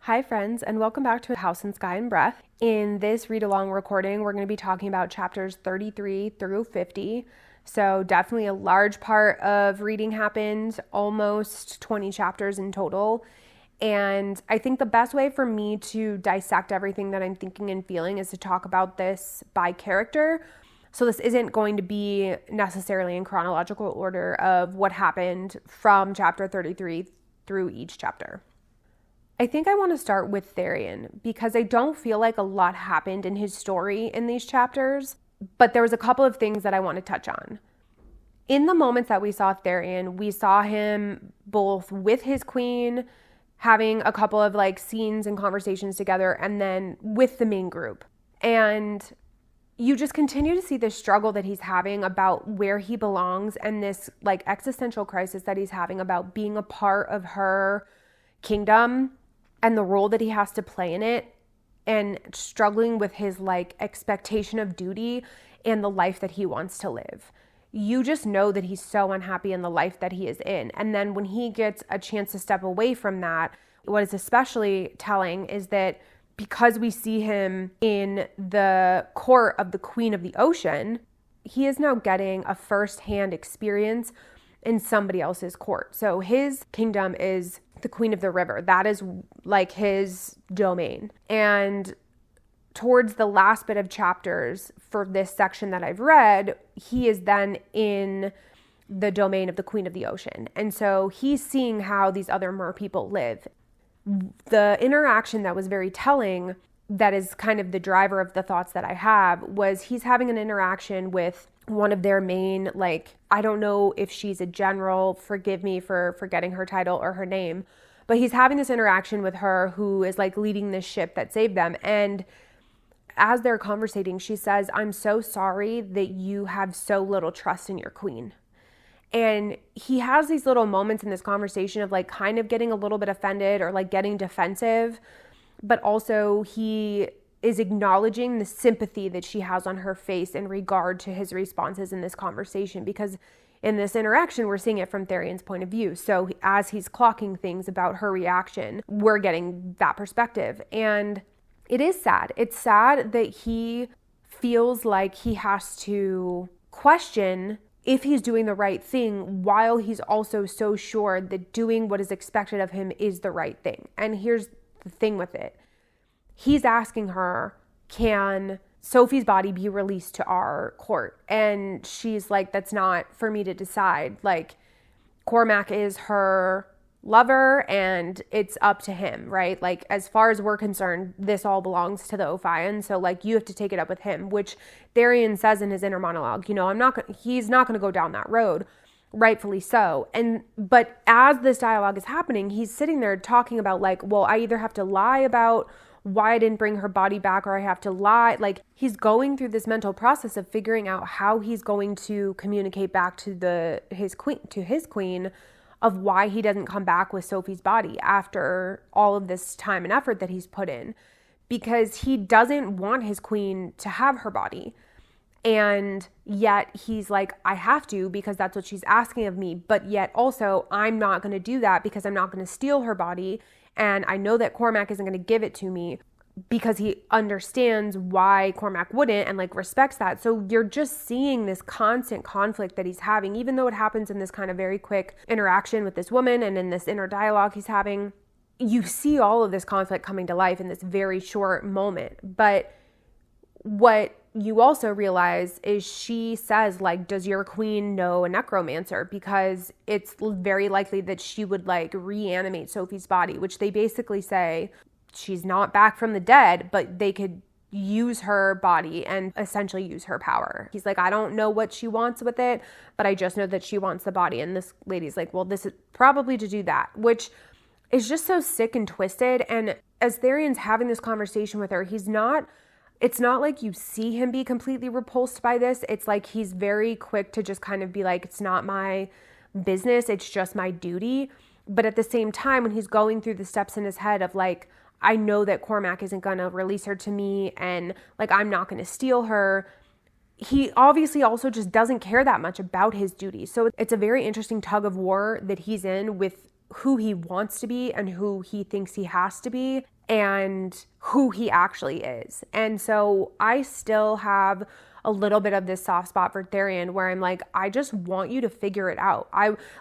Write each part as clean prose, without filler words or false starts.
Hi friends, and welcome back to House and Sky and Breath. In this read-along recording, we're going to be talking about chapters 33 through 50. So definitely a large part of reading happened, almost 20 chapters in total. And I think the best way for me to dissect everything that I'm thinking and feeling is to talk about this by character. So this isn't going to be necessarily in chronological order of what happened from chapter 33 through each chapter. I think I want to start with Tharion because I don't feel like a lot happened in his story in these chapters, but there was a couple of things that I want to touch on. In the moments that we saw Tharion, we saw him both with his queen, having a couple of scenes and conversations together, and then with the main group. And you just continue to see the struggle that he's having about where he belongs and this existential crisis that he's having about being a part of her kingdom and the role that he has to play in it, and struggling with his expectation of duty and the life that he wants to live. You just know that he's so unhappy in the life that he is in. And then when he gets a chance to step away from that, what is especially telling is that because we see him in the court of the Queen of the Ocean, he is now getting a first-hand experience in somebody else's court. So his kingdom is the Queen of the River. That is his domain. And towards the last bit of chapters for this section that I've read, he is then in the domain of the Queen of the Ocean. And so he's seeing how these other mer people live. The interaction that was very telling, that is kind of the driver of the thoughts that I have, was he's having an interaction with one of their main, I don't know if she's a general, forgive me for forgetting her title or her name, but he's having this interaction with her who is leading this ship that saved them. And as they're conversating, she says, "I'm so sorry that you have so little trust in your queen." And he has these little moments in this conversation of kind of getting a little bit offended or getting defensive, but also he is acknowledging the sympathy that she has on her face in regard to his responses in this conversation, because in this interaction, we're seeing it from Tharion's point of view. So as he's clocking things about her reaction, we're getting that perspective. And it is sad. It's sad that he feels like he has to question if he's doing the right thing while he's also so sure that doing what is expected of him is the right thing. And here's the thing with it. He's asking her, can Sophie's body be released to our court? And she's like, that's not for me to decide. Cormac is her lover and it's up to him, right? As far as we're concerned, this all belongs to the Ophion. So you have to take it up with him, which Tharion says in his inner monologue, he's not going to go down that road. Rightfully so. But as this dialogue is happening, he's sitting there talking about well, I either have to lie about why I didn't bring her body back, or I have to lie. He's going through this mental process of figuring out how he's going to communicate back to his queen of why he doesn't come back with Sophie's body after all of this time and effort that he's put in, because he doesn't want his queen to have her body. And yet he's I have to, because that's what she's asking of me. But yet also I'm not going to do that because I'm not going to steal her body. And I know that Cormac isn't going to give it to me, because he understands why Cormac wouldn't and respects that. So you're just seeing this constant conflict that he's having, even though it happens in this kind of very quick interaction with this woman and in this inner dialogue he's having. You see all of this conflict coming to life in this very short moment. But what you also realize is she says, does your queen know a necromancer? Because it's very likely that she would reanimate Sophie's body, which they basically say she's not back from the dead, but they could use her body and essentially use her power. He's I don't know what she wants with it, but I just know that she wants the body. And this lady's well, this is probably to do that, which is just so sick and twisted. And as Tharion's having this conversation with her, it's not you see him be completely repulsed by this. It's he's very quick to just kind of be it's not my business, it's just my duty. But at the same time, when he's going through the steps in his head of I know that Cormac isn't going to release her to me, and I'm not going to steal her, he obviously also just doesn't care that much about his duty. So it's a very interesting tug of war that he's in with who he wants to be and who he thinks he has to be and who he actually is. And so I still have a little bit of this soft spot for Tharion where I'm like, I just want you to figure it out.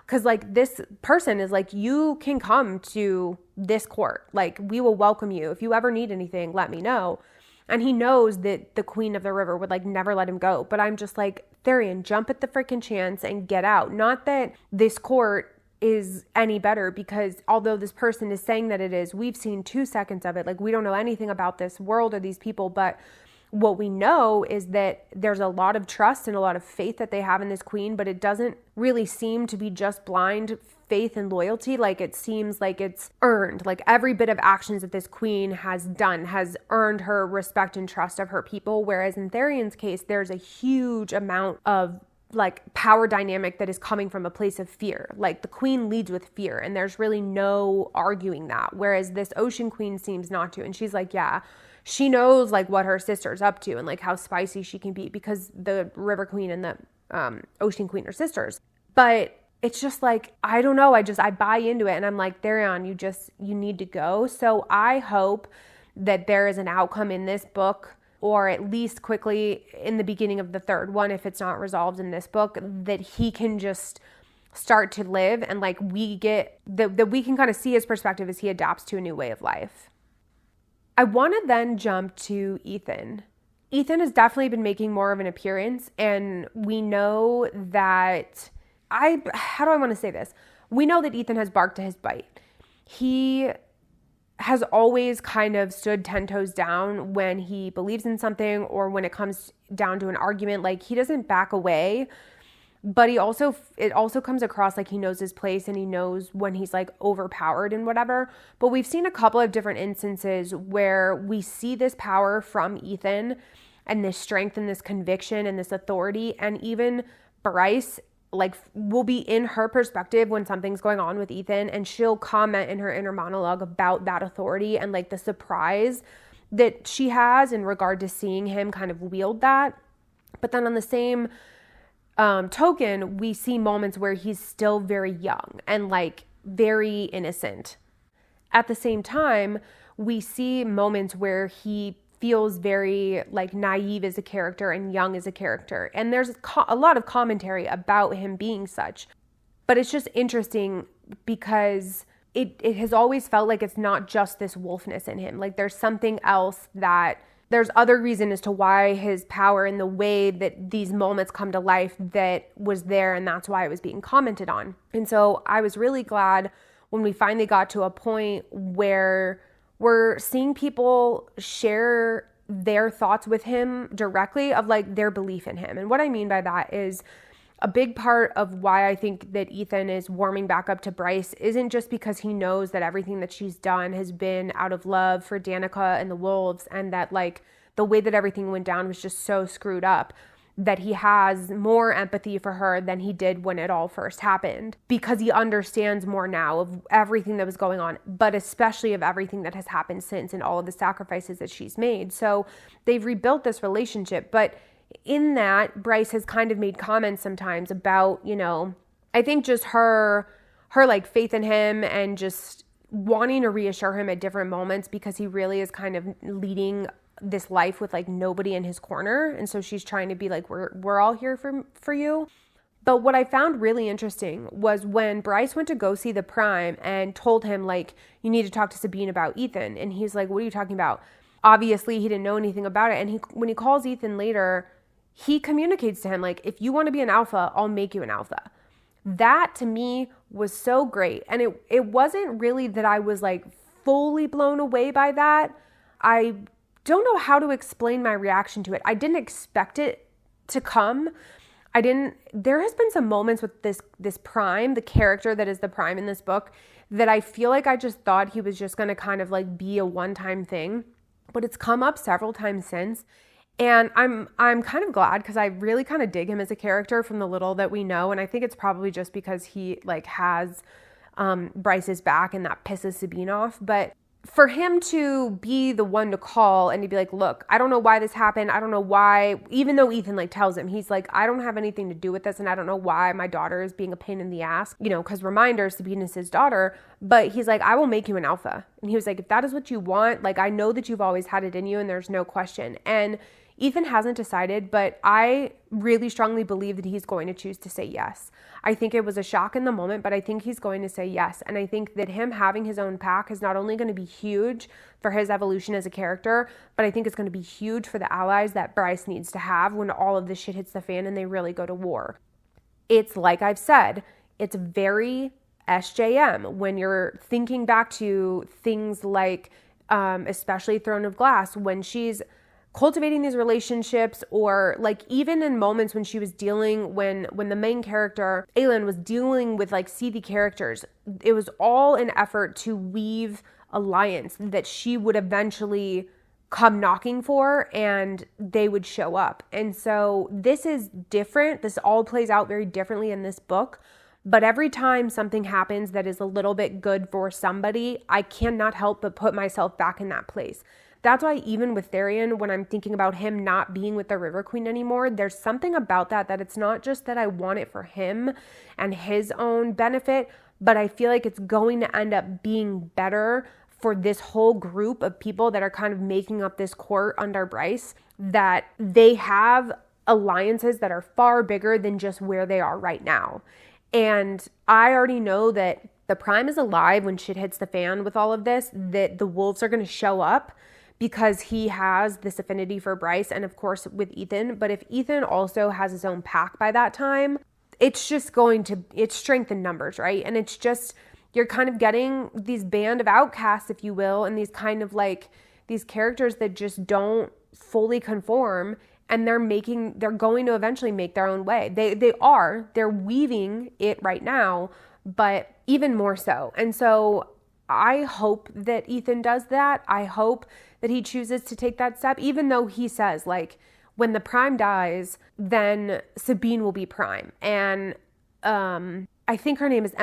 Cause like this person is like, you can come to this court. Like we will welcome you. If you ever need anything, let me know. And he knows that the Queen of the River would like never let him go. But I'm just like, Tharion, jump at the freaking chance and get out. Not that this court is any better, because although this person is saying that it is, we've seen 2 seconds of it. Like we don't know anything about this world or these people, but what we know is that there's a lot of trust and a lot of faith that they have in this queen, but it doesn't really seem to be just blind faith and loyalty. Like it seems like it's earned. Like every bit of actions that this queen has done has earned her respect and trust of her people. Whereas in Tharion's case, there's a huge amount of like power dynamic that is coming from a place of fear. Like the queen leads with fear and there's really no arguing that. Whereas this ocean queen seems not to. And she's like, yeah, she knows like what her sister's up to and like how spicy she can be, because the river queen and the ocean queen are sisters. But it's just like, I don't know. I buy into it and I'm like, Tharion, you need to go. So I hope that there is an outcome in this book, or at least quickly in the beginning of the third one, if it's not resolved in this book, that he can just start to live and like we get that we can kind of see his perspective as he adapts to a new way of life. I want to then jump to Ethan. Ethan has definitely been making more of an appearance, and we know that how do I want to say this? We know that Ethan has barked to his bite. He has always kind of stood 10 toes down when he believes in something or when it comes down to an argument. Like he doesn't back away, but it also comes across like he knows his place and he knows when he's like overpowered and whatever. But we've seen a couple of different instances where we see this power from Ethan and this strength and this conviction and this authority. And even Bryce like will be in her perspective when something's going on with Ethan, and she'll comment in her inner monologue about that authority and like the surprise that she has in regard to seeing him kind of wield that. But then on the same token, we see moments where he's still very young and like very innocent. At the same time, we see moments where he feels very like naive as a character and young as a character. And there's a lot of commentary about him being such. But it's just interesting because it has always felt like it's not just this wolfness in him. Like there's something else, that there's other reason as to why his power and the way that these moments come to life that was there, and that's why it was being commented on. And so I was really glad when we finally got to a point where we're seeing people share their thoughts with him directly of like their belief in him. And what I mean by that is a big part of why I think that Ethan is warming back up to Bryce isn't just because he knows that everything that she's done has been out of love for Danica and the wolves, and that like the way that everything went down was just so screwed up, that he has more empathy for her than he did when it all first happened, because he understands more now of everything that was going on, but especially of everything that has happened since and all of the sacrifices that she's made. So they've rebuilt this relationship. But in that, Bryce has kind of made comments sometimes about, you know, I think just her like faith in him and just wanting to reassure him at different moments, because he really is kind of leading this life with like nobody in his corner. And so she's trying to be like, we're all here for you. But what I found really interesting was when Bryce went to go see the Prime and told him like, you need to talk to Sabine about Ethan. And he's like, what are you talking about? Obviously he didn't know anything about it. And when he calls Ethan later, he communicates to him like, if you want to be an alpha, I'll make you an alpha. That to me was so great. And it wasn't really that I was like fully blown away by that. I don't know how to explain my reaction to it. I didn't expect it to come. There has been some moments with this Prime, the character that is the Prime in this book, that I feel like I just thought he was just going to kind of like be a one-time thing, but it's come up several times since. And I'm kind of glad, because I really kind of dig him as a character from the little that we know. And I think it's probably just because he like has Bryce's back, and that pisses Sabine off. But for him to be the one to call and to be like, look, I don't know why this happened. I don't know why, even though Ethan like tells him, he's like, I don't have anything to do with this. And I don't know why my daughter is being a pain in the ass, you know, because reminder, Sabine is his daughter, but he's like, I will make you an alpha. And he was like, if that is what you want, like, I know that you've always had it in you and there's no question. And Ethan hasn't decided, but I really strongly believe that he's going to choose to say yes. I think it was a shock in the moment, but I think he's going to say yes. And I think that him having his own pack is not only going to be huge for his evolution as a character, but I think it's going to be huge for the allies that Bryce needs to have when all of this shit hits the fan and they really go to war. It's like I've said, it's very SJM when you're thinking back to things like, especially Throne of Glass, when she's cultivating these relationships, or like even in moments when she was dealing, when the main character, Aelin, was dealing with like seethy characters, it was all an effort to weave alliance that she would eventually come knocking for and they would show up. And so this is different. This all plays out very differently in this book. But every time something happens that is a little bit good for somebody, I cannot help but put myself back in that place. That's why even with Tharion, when I'm thinking about him not being with the River Queen anymore, there's something about that it's not just that I want it for him and his own benefit, but I feel like it's going to end up being better for this whole group of people that are kind of making up this court under Bryce, that they have alliances that are far bigger than just where they are right now. And I already know that the Prime is alive when shit hits the fan with all of this, that the wolves are going to show up because he has this affinity for Bryce and of course with Ethan. But if Ethan also has his own pack by that time, it's just it's strength in numbers, right? And it's just, you're kind of getting these band of outcasts, if you will, and these kind of like these characters that just don't fully conform, and they're going to eventually make their own way. They're weaving it right now, but even more so. And so I hope that Ethan does that. I hope that he chooses to take that step, even though he says, like, when the Prime dies, then Sabine will be Prime. And I think her name is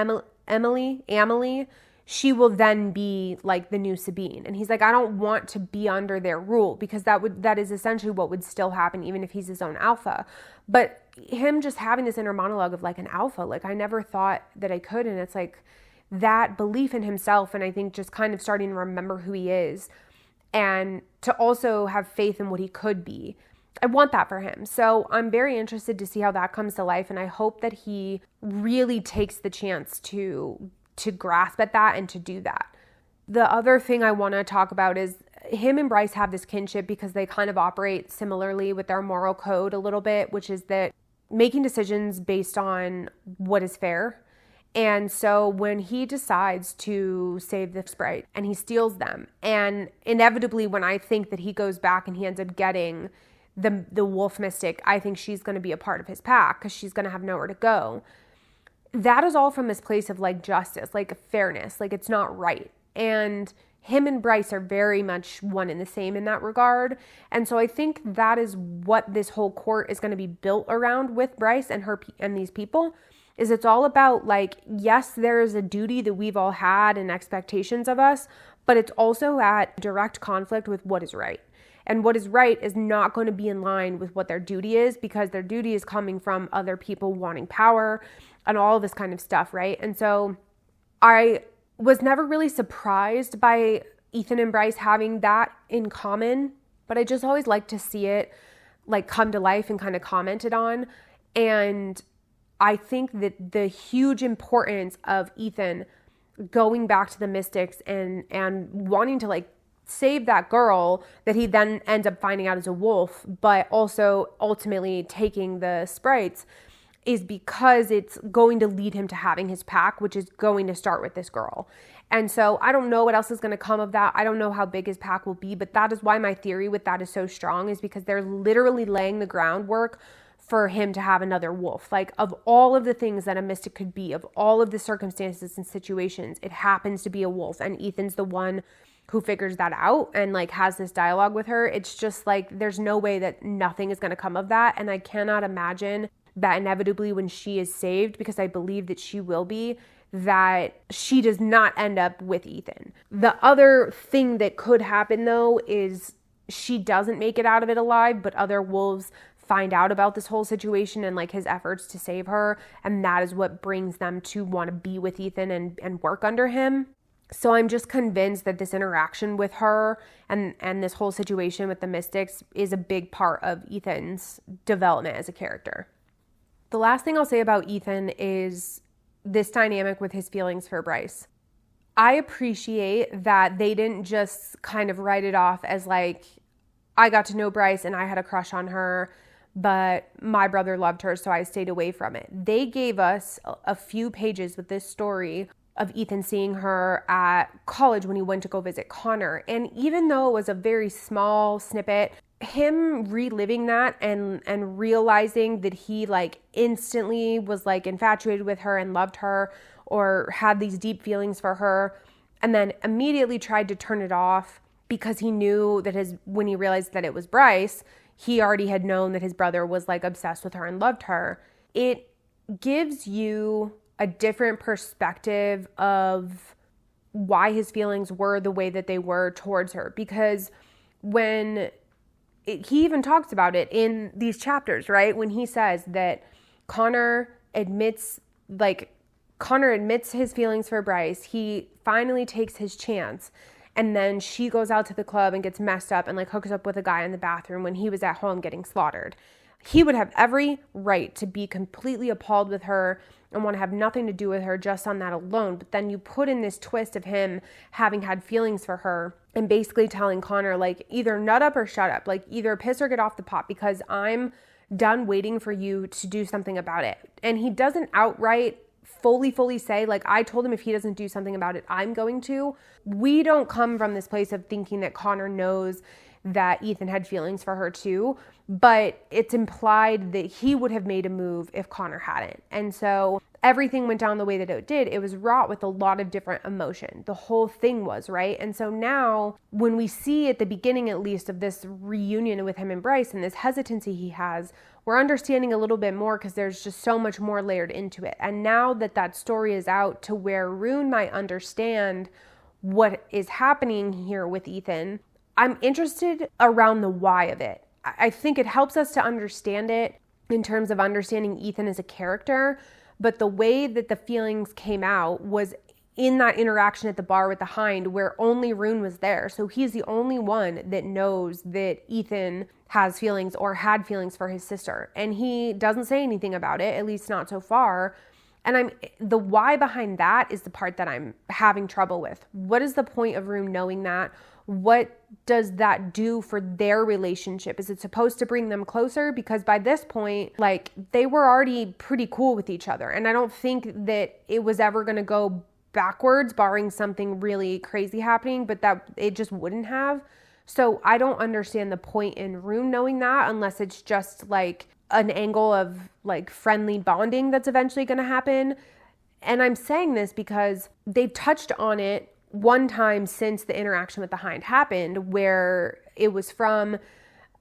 Amelie. She will then be like the new Sabine. And he's like, I don't want to be under their rule, because that is essentially what would still happen even if he's his own alpha. But him just having this inner monologue of like an alpha, like I never thought that I could. And it's like that belief in himself. And I think just kind of starting to remember who he is and to also have faith in what he could be. I want that for him. So I'm very interested to see how that comes to life. And I hope that he really takes the chance to grasp at that and to do that. The other thing I want to talk about is him and Bryce have this kinship because they kind of operate similarly with their moral code a little bit, which is that making decisions based on what is fair. And so when he decides to save the sprite and he steals them, and inevitably when I think that he goes back and he ends up getting the wolf mystic, I think she's going to be a part of his pack because she's going to have nowhere to go. That is all from this place of like justice, like fairness, like it's not right. And him and Bryce are very much one and the same in that regard. And so I think that is what this whole court is going to be built around with Bryce and her and these people. Is it's all about like, yes, there is a duty that we've all had and expectations of us, but it's also at direct conflict with what is right. And what is right is not going to be in line with what their duty is, because their duty is coming from other people wanting power and all this kind of stuff, right? And so I was never really surprised by Ethan and Bryce having that in common, but I just always like to see it like come to life and kind of commented on. And I think that the huge importance of Ethan going back to the Mystics and wanting to like save that girl that he then ends up finding out is a wolf, but also ultimately taking the sprites, is because it's going to lead him to having his pack, which is going to start with this girl. And so I don't know what else is going to come of that. I don't know how big his pack will be, but that is why my theory with that is so strong, is because they're literally laying the groundwork for him to have another wolf. Like, of all of the things that a mystic could be, of all of the circumstances and situations, it happens to be a wolf. And Ethan's the one who figures that out and like has this dialogue with her. It's just like, there's no way that nothing is going to come of that. And I cannot imagine that inevitably when she is saved, because I believe that she will be, that she does not end up with Ethan. The other thing that could happen though is she doesn't make it out of it alive, but other wolves find out about this whole situation and like his efforts to save her, and that is what brings them to want to be with Ethan and work under him. So I'm just convinced that this interaction with her and this whole situation with the Mystics is a big part of Ethan's development as a character. The last thing I'll say about Ethan is this dynamic with his feelings for Bryce. I appreciate that they didn't just kind of write it off as like, I got to know Bryce and I had a crush on her, but my brother loved her, so I stayed away from it. They gave us a few pages with this story of Ethan seeing her at college when he went to go visit Connor. And even though it was a very small snippet, him reliving that and realizing that he like instantly was like infatuated with her and loved her or had these deep feelings for her, and then immediately tried to turn it off because he knew that when he realized that it was Bryce, he already had known that his brother was like obsessed with her and loved her. It gives you a different perspective of why his feelings were the way that they were towards her. Because he even talks about it in these chapters, right? When he says that Connor admits his feelings for Bryce, he finally takes his chance. And then she goes out to the club and gets messed up and like hooks up with a guy in the bathroom when he was at home getting slaughtered. He would have every right to be completely appalled with her and want to have nothing to do with her just on that alone. But then you put in this twist of him having had feelings for her and basically telling Connor, like, either nut up or shut up, like either piss or get off the pot because I'm done waiting for you to do something about it. And he doesn't outright fully say, like, I told him if he doesn't do something about it, I'm going to. We don't come from this place of thinking that Connor knows that Ethan had feelings for her too, but it's implied that he would have made a move if Connor hadn't. And so everything went down the way that it did. It was wrought with a lot of different emotion. The whole thing was, right? And so now when we see at the beginning, at least, of this reunion with him and Bryce and this hesitancy he has, we're understanding a little bit more because there's just so much more layered into it. And now that that story is out to where Rune might understand what is happening here with Ethan, I'm interested around the why of it. I think it helps us to understand it in terms of understanding Ethan as a character, but the way that the feelings came out was in that interaction at the bar with the Hind where only Rune was there. So he's the only one that knows that Ethan has feelings or had feelings for his sister. And he doesn't say anything about it, at least not so far. And the why behind that is the part that I'm having trouble with. What is the point of Rune knowing that? What does that do for their relationship? Is it supposed to bring them closer? Because by this point, like, they were already pretty cool with each other. And I don't think that it was ever going to go backwards, barring something really crazy happening, but that it just wouldn't have. So I don't understand the point in Rune knowing that unless it's just like an angle of like friendly bonding that's eventually going to happen. And I'm saying this because they've touched on it one time since the interaction with the Hind happened, where it was from,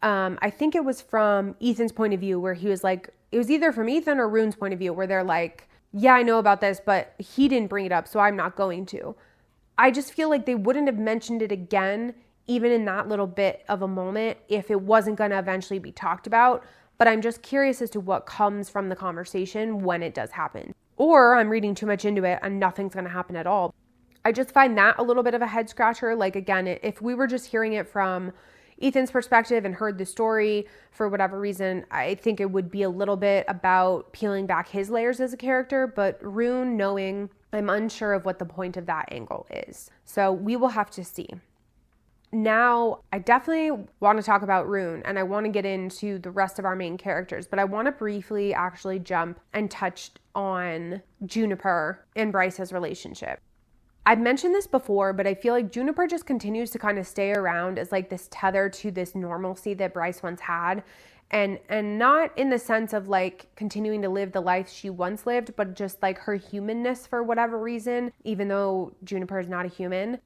I think it was from Ethan's point of view, where he was like, it was either from Ethan or Rune's point of view, where they're like, yeah, I know about this, but he didn't bring it up, so I'm not going to. I just feel like they wouldn't have mentioned it again, even in that little bit of a moment, if it wasn't going to eventually be talked about. But I'm just curious as to what comes from the conversation when it does happen. Or I'm reading too much into it and nothing's going to happen at all. I just find that a little bit of a head scratcher. Like, again, if we were just hearing it from Ethan's perspective and heard the story for whatever reason, I think it would be a little bit about peeling back his layers as a character. But Rune knowing, I'm unsure of what the point of that angle is. So we will have to see. Now, I definitely want to talk about Rune and I want to get into the rest of our main characters, but I want to briefly actually jump and touch on Juniper and Bryce's relationship. I've mentioned this before, but I feel like Juniper just continues to kind of stay around as like this tether to this normalcy that Bryce once had. And not in the sense of like continuing to live the life she once lived, but just like her humanness for whatever reason, even though Juniper is not a human.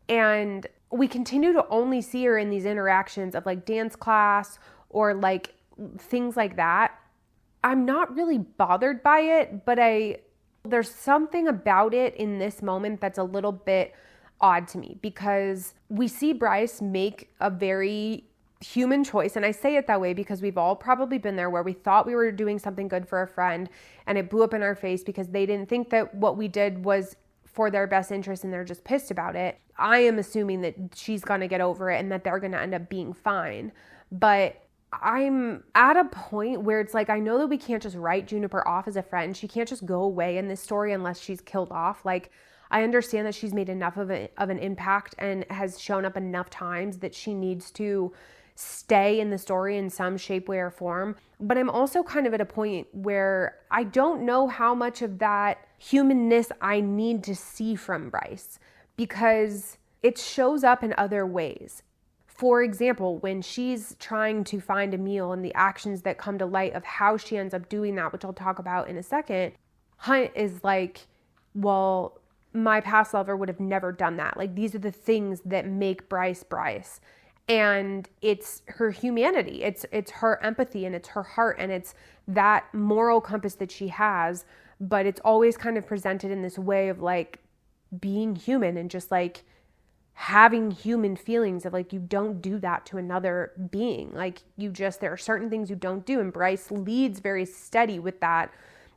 And we continue to only see her in these interactions of like dance class or like things like that. I'm not really bothered by it, but there's something about it in this moment that's a little bit odd to me, because we see Bryce make a very human choice. And I say it that way because we've all probably been there, where we thought we were doing something good for a friend and it blew up in our face because they didn't think that what we did was for their best interest and they're just pissed about it. I am assuming that she's going to get over it and that they're going to end up being fine. But I'm at a point where it's like, I know that we can't just write Juniper off as a friend. She can't just go away in this story unless she's killed off. Like, I understand that she's made enough of an impact and has shown up enough times that she needs to stay in the story in some shape, way, or form. But I'm also kind of at a point where I don't know how much of that humanness I need to see from Bryce, because it shows up in other ways. For example, when she's trying to find Emil and the actions that come to light of how she ends up doing that, which I'll talk about in a second, Hunt is like, well, my past lover would have never done that. Like, these are the things that make Bryce Bryce. And it's her humanity, it's her empathy, and it's her heart, and it's that moral compass that she has, but it's always kind of presented in this way of like being human and just like having human feelings of like, you don't do that to another being. Like, there are certain things you don't do. And Bryce leads very steady with that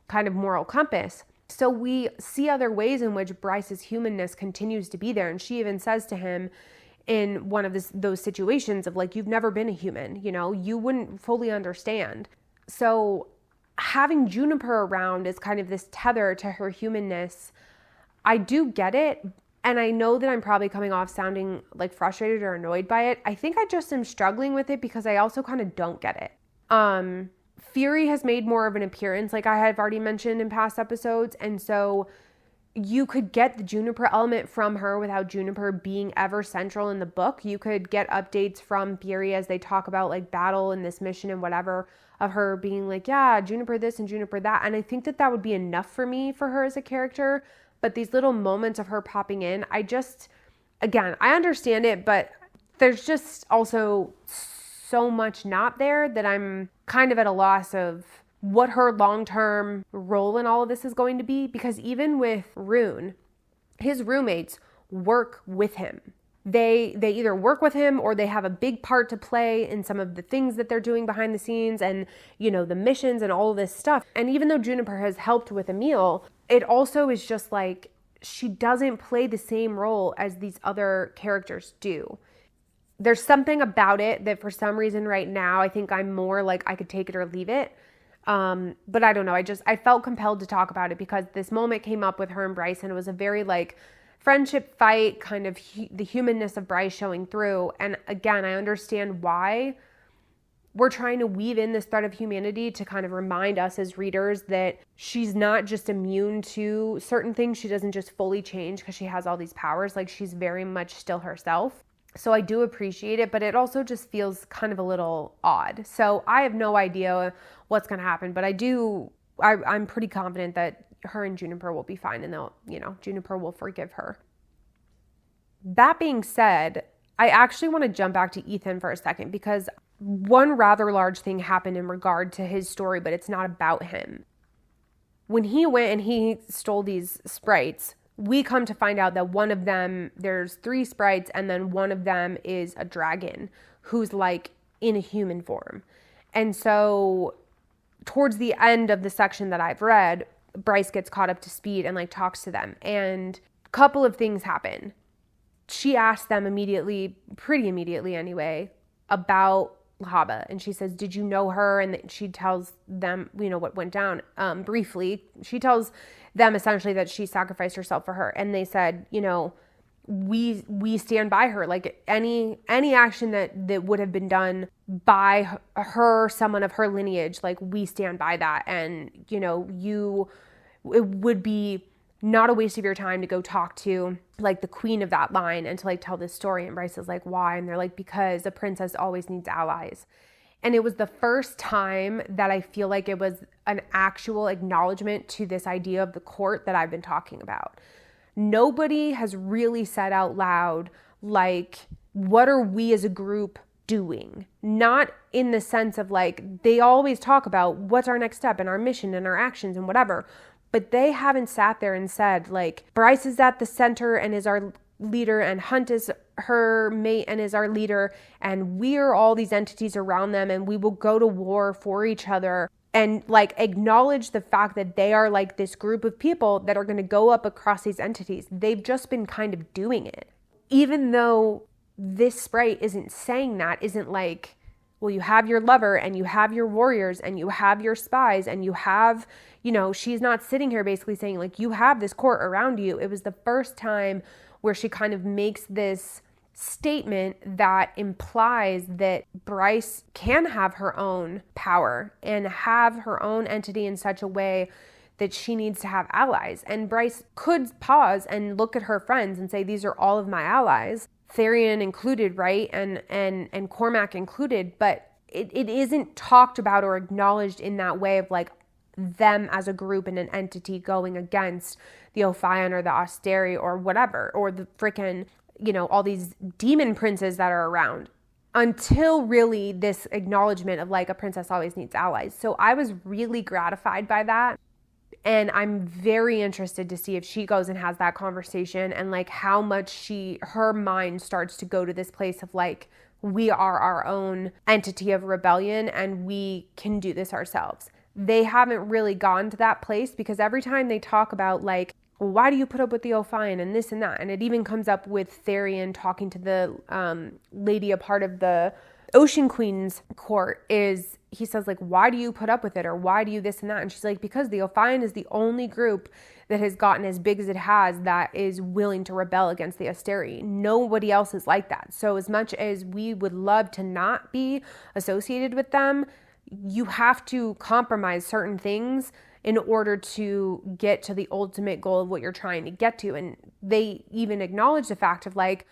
kind of moral compass. So we see other ways in which Bryce's humanness continues to be there. And she even says to him in one of those situations of like, you've never been a human, you wouldn't fully understand. So having Juniper around is kind of this tether to her humanness. I do get it. And I know that I'm probably coming off sounding like frustrated or annoyed by it. I think I just am struggling with it because I also kind of don't get it. Fury has made more of an appearance, like I have already mentioned in past episodes. And so you could get the Juniper element from her without Juniper being ever central in the book. You could get updates from Fury as they talk about like battle and this mission and whatever, of her being like, yeah, Juniper this and Juniper that. And I think that would be enough for me for her as a character. But these little moments of her popping in, again, I understand it, but there's just also so much not there that I'm kind of at a loss of what her long-term role in all of this is going to be. Because even with Rune, his roommates work with him. They either work with him or they have a big part to play in some of the things that they're doing behind the scenes and, the missions and all of this stuff. And even though Juniper has helped with Emil, it also is just like, she doesn't play the same role as these other characters do. There's something about it that for some reason right now, I think I'm more like I could take it or leave it. But I don't know. I felt compelled to talk about it because this moment came up with her and Bryce, and it was a very like friendship fight, kind of the humanness of Bryce showing through. And again, I understand why we're trying to weave in this thread of humanity to kind of remind us as readers that she's not just immune to certain things. She doesn't just fully change because she has all these powers. Like, she's very much still herself. So I do appreciate it, but it also just feels kind of a little odd. So I have no idea what's going to happen, but I'm pretty confident that her and Juniper will be fine, and Juniper will forgive her. That being said, I actually want to jump back to Ethan for a second, because one rather large thing happened in regard to his story, but it's not about him. When he went and he stole these sprites, we come to find out that one of them, there's 3 sprites, and then one of them is a dragon who's like in a human form. And so towards the end of the section that I've read, Bryce gets caught up to speed and like talks to them, and a couple of things happen. She asks them pretty immediately anyway, about Lahaba, and she says, did you know her? And she tells them, what went down. Briefly, she tells them essentially that she sacrificed herself for her, and they said, we stand by her. Like, any action that would have been done by her, someone of her lineage, like, we stand by that. And it would be not a waste of your time to go talk to like the queen of that line and to like tell this story. And Bryce is like, why? And they're like, because a princess always needs allies. And it was the first time that I feel like it was an actual acknowledgement to this idea of the court that I've been talking about. Nobody has really said out loud, like, what are we as a group doing, not in the sense of like, they always talk about what's our next step and our mission and our actions and whatever, but they haven't sat there and said like, Bryce is at the center and is our leader, and Hunt is her mate and is our leader, and we're all these entities around them, and we will go to war for each other, and like acknowledge the fact that they are like this group of people that are going to go up across these entities. They've just been kind of doing it. Even though this sprite isn't saying that, isn't like, well, you have your lover and you have your warriors and you have your spies and you have, you know, she's not sitting here basically saying like, you have this court around you. It was the first time where she kind of makes this statement that implies that Bryce can have her own power and have her own entity in such a way that she needs to have allies. And Bryce could pause and look at her friends and say, these are all of my allies, Tharian included, right? And Cormac included, but it isn't talked about or acknowledged in that way of like them as a group and an entity going against the Ophion or the Asteri or whatever, or the frickin', you know, all these demon princes that are around, until really this acknowledgement of like a princess always needs allies. So I was really gratified by that. And I'm very interested to see if she goes and has that conversation and like how much her mind starts to go to this place of like, we are our own entity of rebellion and we can do this ourselves. They haven't really gone to that place, because every time they talk about like, well, why do you put up with the Ophion and this and that? And it even comes up with Tharian talking to the lady, a part of the Ocean Queen's court, is he says like, why do you put up with it? Or why do you this and that? And she's like, because the Ophion is the only group that has gotten as big as it has that is willing to rebel against the Asteri. Nobody else is like that. So as much as we would love to not be associated with them, you have to compromise certain things in order to get to the ultimate goal of what you're trying to get to. And they even acknowledge the fact of like,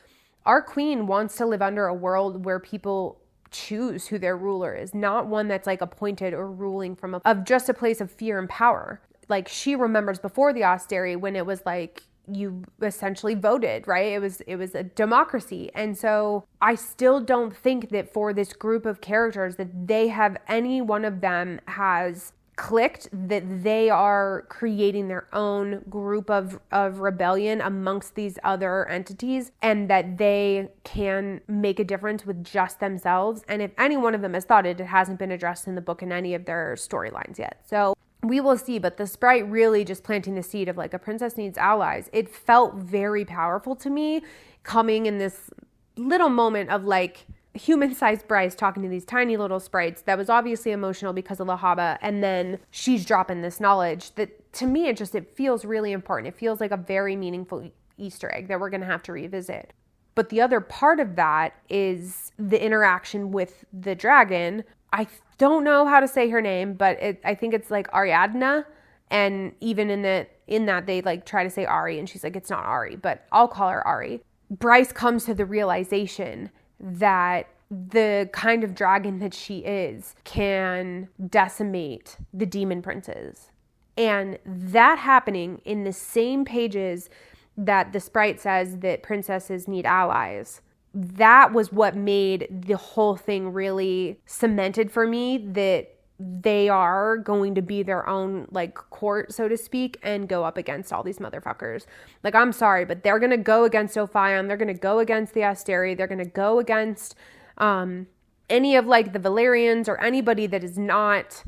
our queen wants to live under a world where people choose who their ruler is, not one that's like appointed or ruling from of just a place of fear and power. Like she remembers before the Asteri when it was like, you essentially voted, right? It was a democracy. And so I still don't think that for this group of characters that they have, any one of them has clicked that they are creating their own group of rebellion amongst these other entities, and that they can make a difference with just themselves. And if any one of them has thought it, it hasn't been addressed in the book in any of their storylines yet. So we will see, but the sprite really just planting the seed of like, a princess needs allies. It felt very powerful to me, coming in this little moment of like human-sized Bryce talking to these tiny little sprites that was obviously emotional because of Lahaba, and then she's dropping this knowledge that to me, it feels really important. It feels like a very meaningful Easter egg that we're going to have to revisit. But the other part of that is the interaction with the dragon. I don't know how to say her name, but I think it's like Ariadna. And even in that they like try to say Ari, and she's like, it's not Ari, but I'll call her Ari. Bryce comes to the realization that the kind of dragon that she is can decimate the demon princes. And that happening in the same pages that the sprite says that princesses need allies, that was what made the whole thing really cemented for me, that they are going to be their own like court, so to speak, and go up against all these motherfuckers. Like, I'm sorry, but they're going to go against Ophion. They're going to go against the Asteri. They're going to go against any of like the Valerians or anybody that is not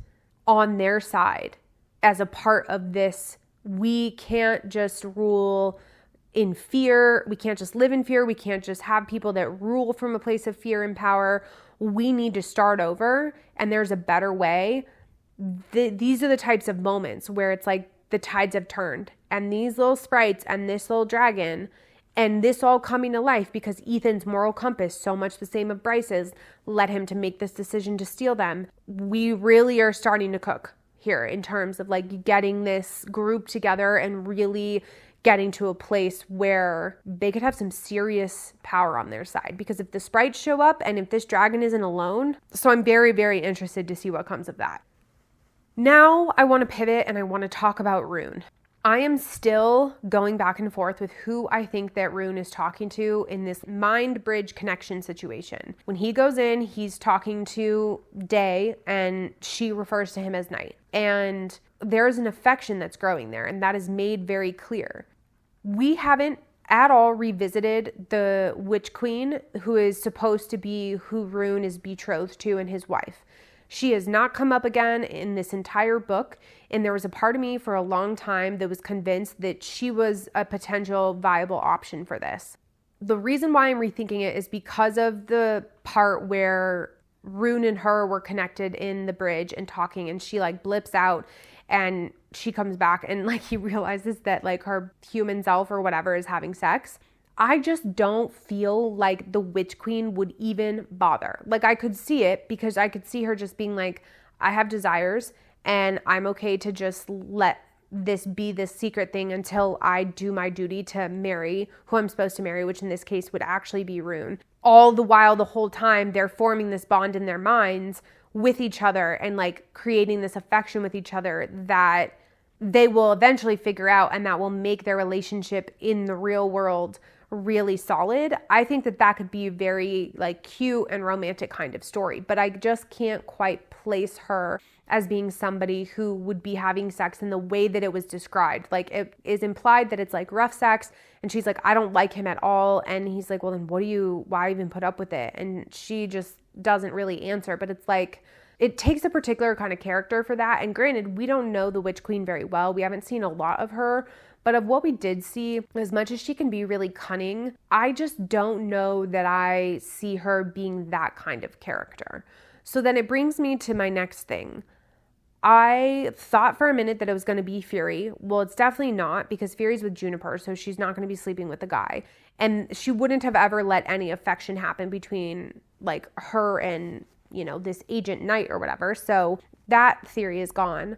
on their side as a part of this. We can't just rule in fear. We can't just live in fear. We can't just have people that rule from a place of fear and power. We need to start over, and there's a better way. These are the types of moments where it's like the tides have turned, and these little sprites and this little dragon and this all coming to life because Ethan's moral compass, so much the same of Bryce's, led him to make this decision to steal them. We really are starting to cook here in terms of like getting this group together and really getting to a place where they could have some serious power on their side. Because if the sprites show up and if this dragon isn't alone, so I'm very, very interested to see what comes of that. Now I want to pivot and I want to talk about Rune. I am still going back and forth with who I think that Rune is talking to in this mind bridge connection situation. When he goes in, he's talking to Day and she refers to him as Night. And there's an affection that's growing there, and that is made very clear. We haven't at all revisited the Witch Queen, who is supposed to be who Rune is betrothed to and his wife. She has not come up again in this entire book, and there was a part of me for a long time that was convinced that she was a potential viable option for this. The reason why I'm rethinking it is because of the part where Rune and her were connected in the bridge and talking, and she like blips out and she comes back and like he realizes that like her human self or whatever is having sex. I just don't feel like the Witch Queen would even bother. Like I could see it because I could see her just being like, I have desires and I'm okay to just let this be this secret thing until I do my duty to marry who I'm supposed to marry, which in this case would actually be Rune. All the while, the whole time, they're forming this bond in their minds with each other and like creating this affection with each other that they will eventually figure out, and that will make their relationship in the real world really solid. I think that that could be a very like cute and romantic kind of story, but I just can't quite place her as being somebody who would be having sex in the way that it was described. Like it is implied that it's like rough sex, and she's like, I don't like him at all. And he's like, well then why even put up with it? And she just doesn't really answer, but it's like, it takes a particular kind of character for that. And granted, we don't know the Witch Queen very well. We haven't seen a lot of her, but of what we did see, as much as she can be really cunning, I just don't know that I see her being that kind of character. So then it brings me to my next thing. I thought for a minute that it was going to be Fury. Well, it's definitely not, because Fury's with Juniper, so she's not going to be sleeping with the guy. And she wouldn't have ever let any affection happen between like her and, you know, this Agent Night or whatever. So that theory is gone.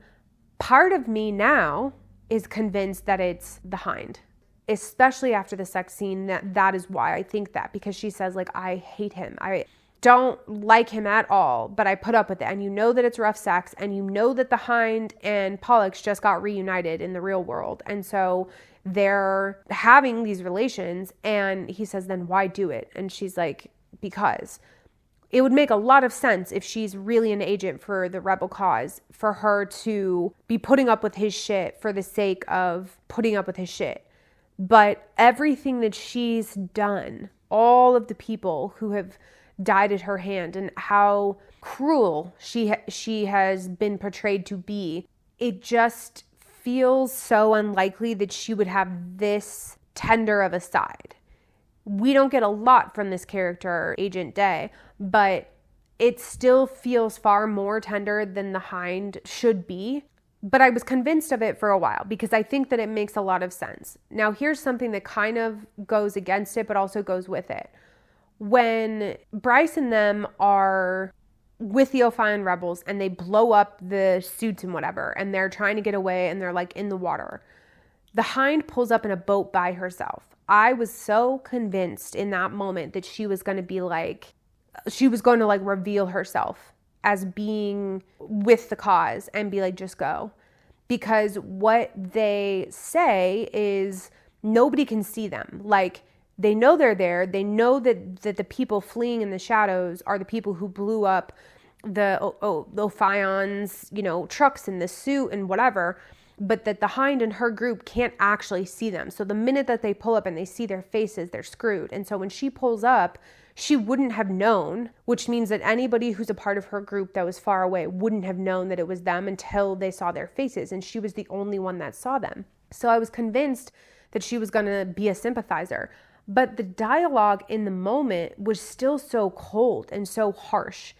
Part of me now is convinced that it's the Hind, especially after the sex scene. That is why I think that, because she says like, I hate him. I don't like him at all, but I put up with it. And you know that it's rough sex, and you know that the Hind and Pollux just got reunited in the real world. And so they're having these relations, and he says, then why do it? And she's like, because it would make a lot of sense if she's really an agent for the rebel cause, for her to be putting up with his shit for the sake of putting up with his shit. But everything that she's done, all of the people who have died at her hand, and how cruel she has been portrayed to be, it just feels so unlikely that she would have this tender of a side. We don't get a lot from this character, Agent Day, but it still feels far more tender than the Hind should be. But I was convinced of it for a while because I think that it makes a lot of sense. Now, here's something that kind of goes against it, but also goes with it. When Bryce and them are with the Ophion rebels and they blow up the suits and whatever, and they're trying to get away and they're like in the water, the Hind pulls up in a boat by herself. I was so convinced in that moment that she was going to be like, she was going to like reveal herself as being with the cause and be like, just go. Because what they say is nobody can see them. Like, they know they're there. They know that the people fleeing in the shadows are the people who blew up the Ophion's, you know, trucks and the suit and whatever, but that the Hind and her group can't actually see them. So the minute that they pull up and they see their faces, they're screwed. And so when she pulls up, she wouldn't have known, which means that anybody who's a part of her group that was far away wouldn't have known that it was them until they saw their faces. And she was the only one that saw them. So I was convinced that she was going to be a sympathizer. But the dialogue in the moment was still so cold and so harsh.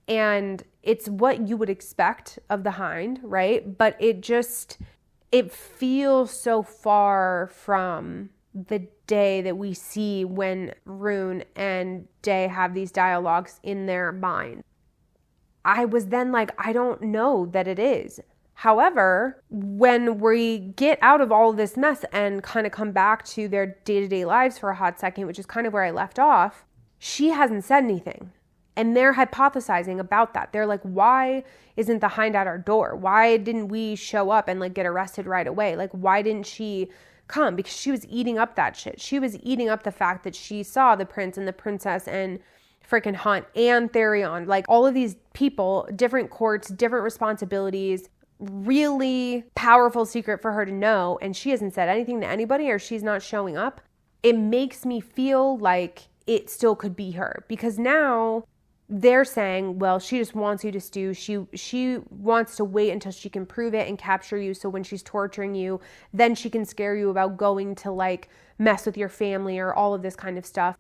And it's what you would expect of the Hind, right? But it feels so far from the Day that we see when Rune and Day have these dialogues in their mind. I was then like, I don't know that it is. However, when we get out of all of this mess and kind of come back to their day-to-day lives for a hot second, which is kind of where I left off, she hasn't said anything. And they're hypothesizing about that. They're like, why isn't the hind at our door? Why didn't we show up and like get arrested right away? Like, why didn't she come? Because she was eating up that shit. She was eating up the fact that she saw the prince and the princess and freaking Hunt and Therion, like all of these people, different courts, different responsibilities, really powerful secret for her to know. And she hasn't said anything to anybody, or she's not showing up. It makes me feel like it still could be her, because now they're saying, well, she just wants you to stew. She wants to wait until she can prove it and capture you. So when she's torturing you, then she can scare you about going to like mess with your family or all of this kind of stuff.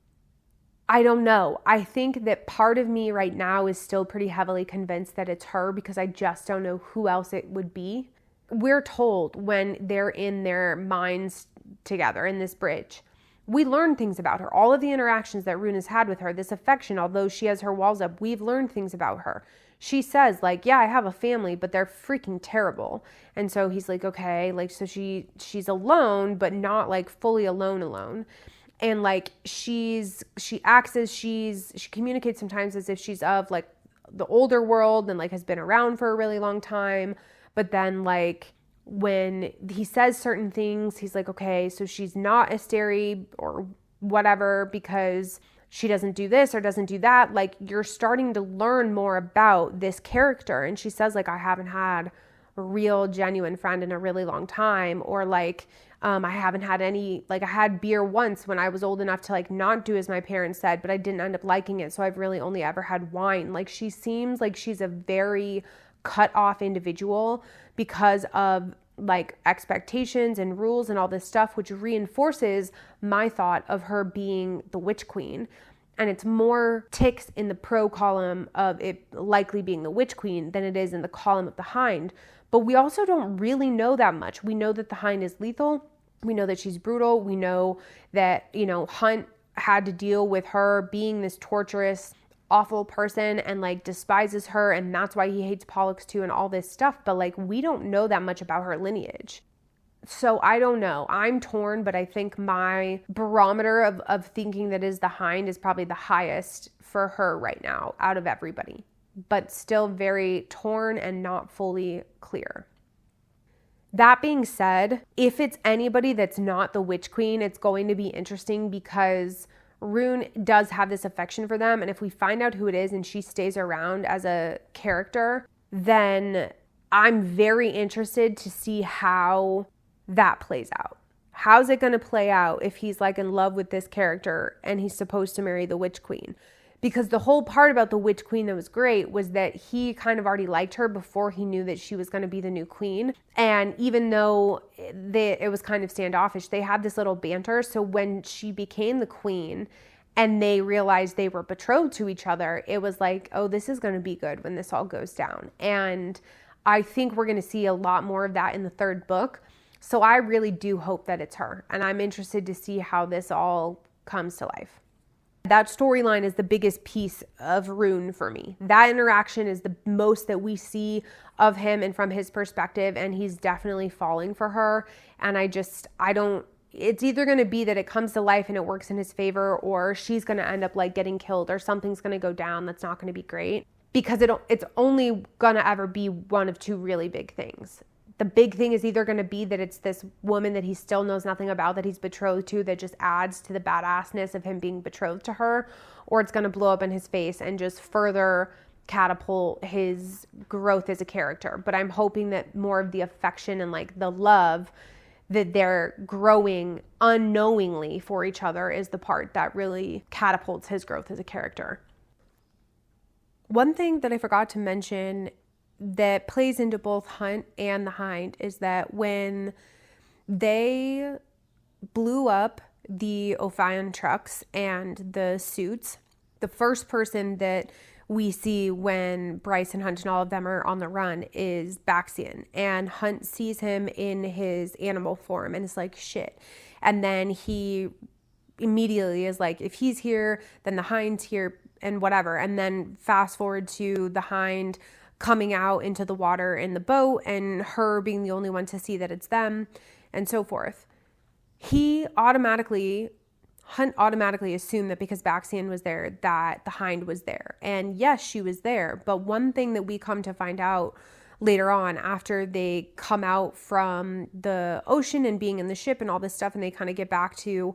I don't know. I think that part of me right now is still pretty heavily convinced that it's her, because I just don't know who else it would be. We're told when they're in their minds together in this bridge, we learn things about her. All of the interactions that Rune has had with her, this affection, although she has her walls up, we've learned things about her. She says like, yeah, I have a family, but they're freaking terrible. And so he's like, okay, like, so she's alone, but not like fully alone. And like, she communicates sometimes as if she's of like the older world and like has been around for a really long time. But then like, when he says certain things, he's like, okay, so she's not Asteri or whatever because she doesn't do this or doesn't do that. Like, you're starting to learn more about this character. And she says like, I haven't had a real genuine friend in a really long time. Or like, I haven't had any, like I had beer once when I was old enough to like not do as my parents said, but I didn't end up liking it. So I've really only ever had wine. Like, she seems like she's a very cut off individual because of like expectations and rules and all this stuff, which reinforces my thought of her being the Witch Queen. And it's more ticks in the pro column of it likely being the Witch Queen than it is in the column of the Hind. But we also don't really know that much. We know that the Hind is lethal. We know that she's brutal. We know that, Hunt had to deal with her being this torturous, awful person and like despises her, and that's why he hates Pollux too and all this stuff. But like, we don't know that much about her lineage. So I don't know. I'm torn, but I think my barometer of thinking that is the Hind is probably the highest for her right now out of everybody, but still very torn and not fully clear. That being said, if it's anybody that's not the Witch Queen, it's going to be interesting because Rune does have this affection for them. And if we find out who it is and she stays around as a character, then I'm very interested to see how that plays out. How's it going to play out if he's like in love with this character and he's supposed to marry the Witch Queen? Because the whole part about the Witch Queen that was great was that he kind of already liked her before he knew that she was going to be the new queen. And even though it was kind of standoffish, they had this little banter. So when she became the queen and they realized they were betrothed to each other, it was like, oh, this is going to be good when this all goes down. And I think we're going to see a lot more of that in the third book. So I really do hope that it's her. And I'm interested to see how this all comes to life. That storyline is the biggest piece of Rune for me. That interaction is the most that we see of him and from his perspective, and he's definitely falling for her. And it's either going to be that it comes to life and it works in his favor, or she's going to end up like getting killed, or something's going to go down that's not going to be great, because it's only going to ever be one of two really big things. The big thing is either going to be that it's this woman that he still knows nothing about, that he's betrothed to, that just adds to the badassness of him being betrothed to her, or it's going to blow up in his face and just further catapult his growth as a character. But I'm hoping that more of the affection and like the love that they're growing unknowingly for each other is the part that really catapults his growth as a character. One thing that I forgot to mention that plays into both Hunt and the Hind is that when they blew up the Ophion trucks and the suits, the first person that we see when Bryce and Hunt and all of them are on the run is Baxian, and Hunt sees him in his animal form and is like, shit. And then he immediately is like, if he's here, then the Hind's here and whatever. And then fast forward to the Hind coming out into the water in the boat and her being the only one to see that it's them and so forth. He automatically, Hunt automatically assumed that because Baxian was there, that the Hind was there. And yes, she was there. But one thing that we come to find out later on, after they come out from the ocean and being in the ship and all this stuff, and they kind of get back to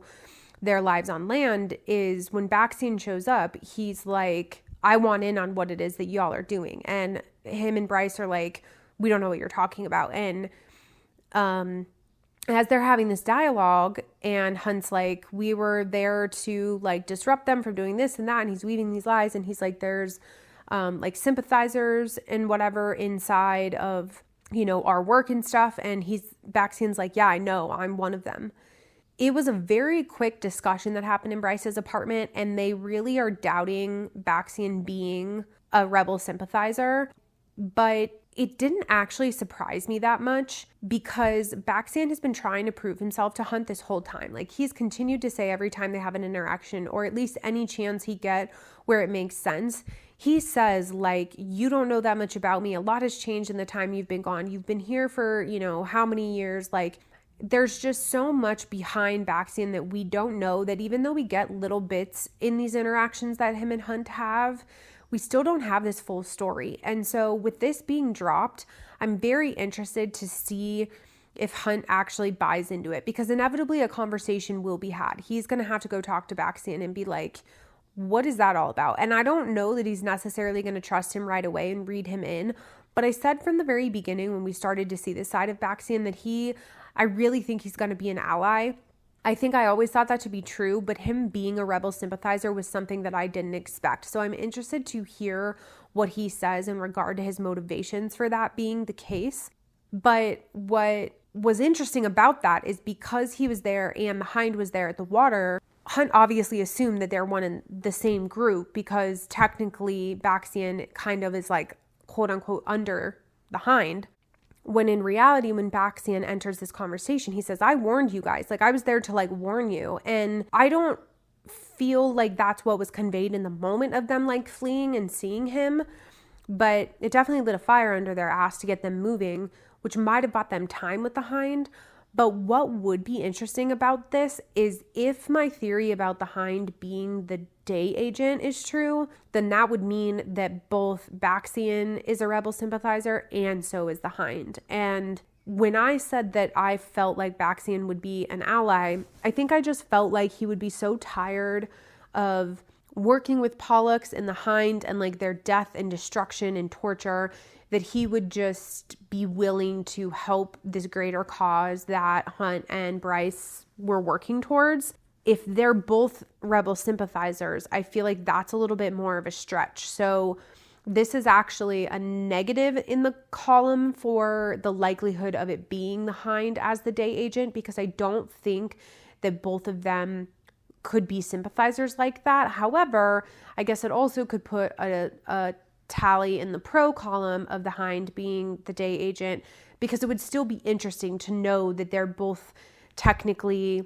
their lives on land, is when Baxian shows up, he's like, I want in on what it is that y'all are doing. And him and Bryce are like, we don't know what you're talking about. And as they're having this dialogue, and Hunt's like, we were there to like disrupt them from doing this and that, and he's weaving these lies, and he's like, there's like sympathizers and whatever inside of, you know, our work and stuff, and Baxian's like, yeah, I know, I'm one of them. It was a very quick discussion that happened in Bryce's apartment, and they really are doubting Baxian being a rebel sympathizer, but it didn't actually surprise me that much, because Baxian has been trying to prove himself to Hunt this whole time. Like, he's continued to say every time they have an interaction, or at least any chance he get where it makes sense, he says, like, you don't know that much about me. A lot has changed in the time you've been gone. You've been here for, you know, how many years? Like, there's just so much behind Baxian that we don't know, that even though we get little bits in these interactions that him and Hunt have, we still don't have this full story. And so with this being dropped, I'm very interested to see if Hunt actually buys into it, because inevitably a conversation will be had. He's going to have to go talk to Baxian and be like, what is that all about? And I don't know that he's necessarily going to trust him right away and read him in. But I said from the very beginning, when we started to see this side of Baxian, that I really think he's going to be an ally. I think I always thought that to be true, but him being a rebel sympathizer was something that I didn't expect. So I'm interested to hear what he says in regard to his motivations for that being the case. But what was interesting about that is, because he was there and the Hind was there at the water, Hunt obviously assumed that they're one in the same group, because technically Baxian kind of is like, quote unquote, under the Hind. When in reality, when Baxian enters this conversation, he says, I warned you guys. Like, I was there to like warn you. And I don't feel like that's what was conveyed in the moment of them like fleeing and seeing him. But it definitely lit a fire under their ass to get them moving, which might have bought them time with the Hind. But what would be interesting about this is, if my theory about the Hind being the day agent is true, then that would mean that both Baxian is a rebel sympathizer and so is the Hind. And when I said that I felt like Baxian would be an ally, I think I just felt like he would be so tired of working with Pollux and the Hind and like their death and destruction and torture, that he would just be willing to help this greater cause that Hunt and Bryce were working towards. If they're both rebel sympathizers, I feel like that's a little bit more of a stretch. So this is actually a negative in the column for the likelihood of it being the Hind as the day agent, because I don't think that both of them could be sympathizers like that. However, I guess it also could put a tally in the pro column of the Hind being the day agent, because it would still be interesting to know that they're both technically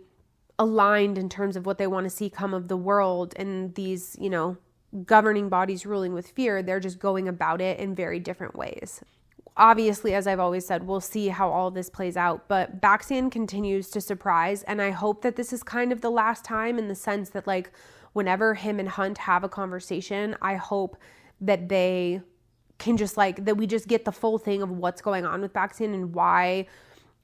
aligned in terms of what they want to see come of the world, and these, you know, governing bodies ruling with fear, they're just going about it in very different ways. Obviously, as I've always said, we'll see how all this plays out, but Baxian continues to surprise, and I hope that this is kind of the last time, in the sense that like whenever him and Hunt have a conversation, I hope that they can just like, that we just get the full thing of what's going on with Baxian and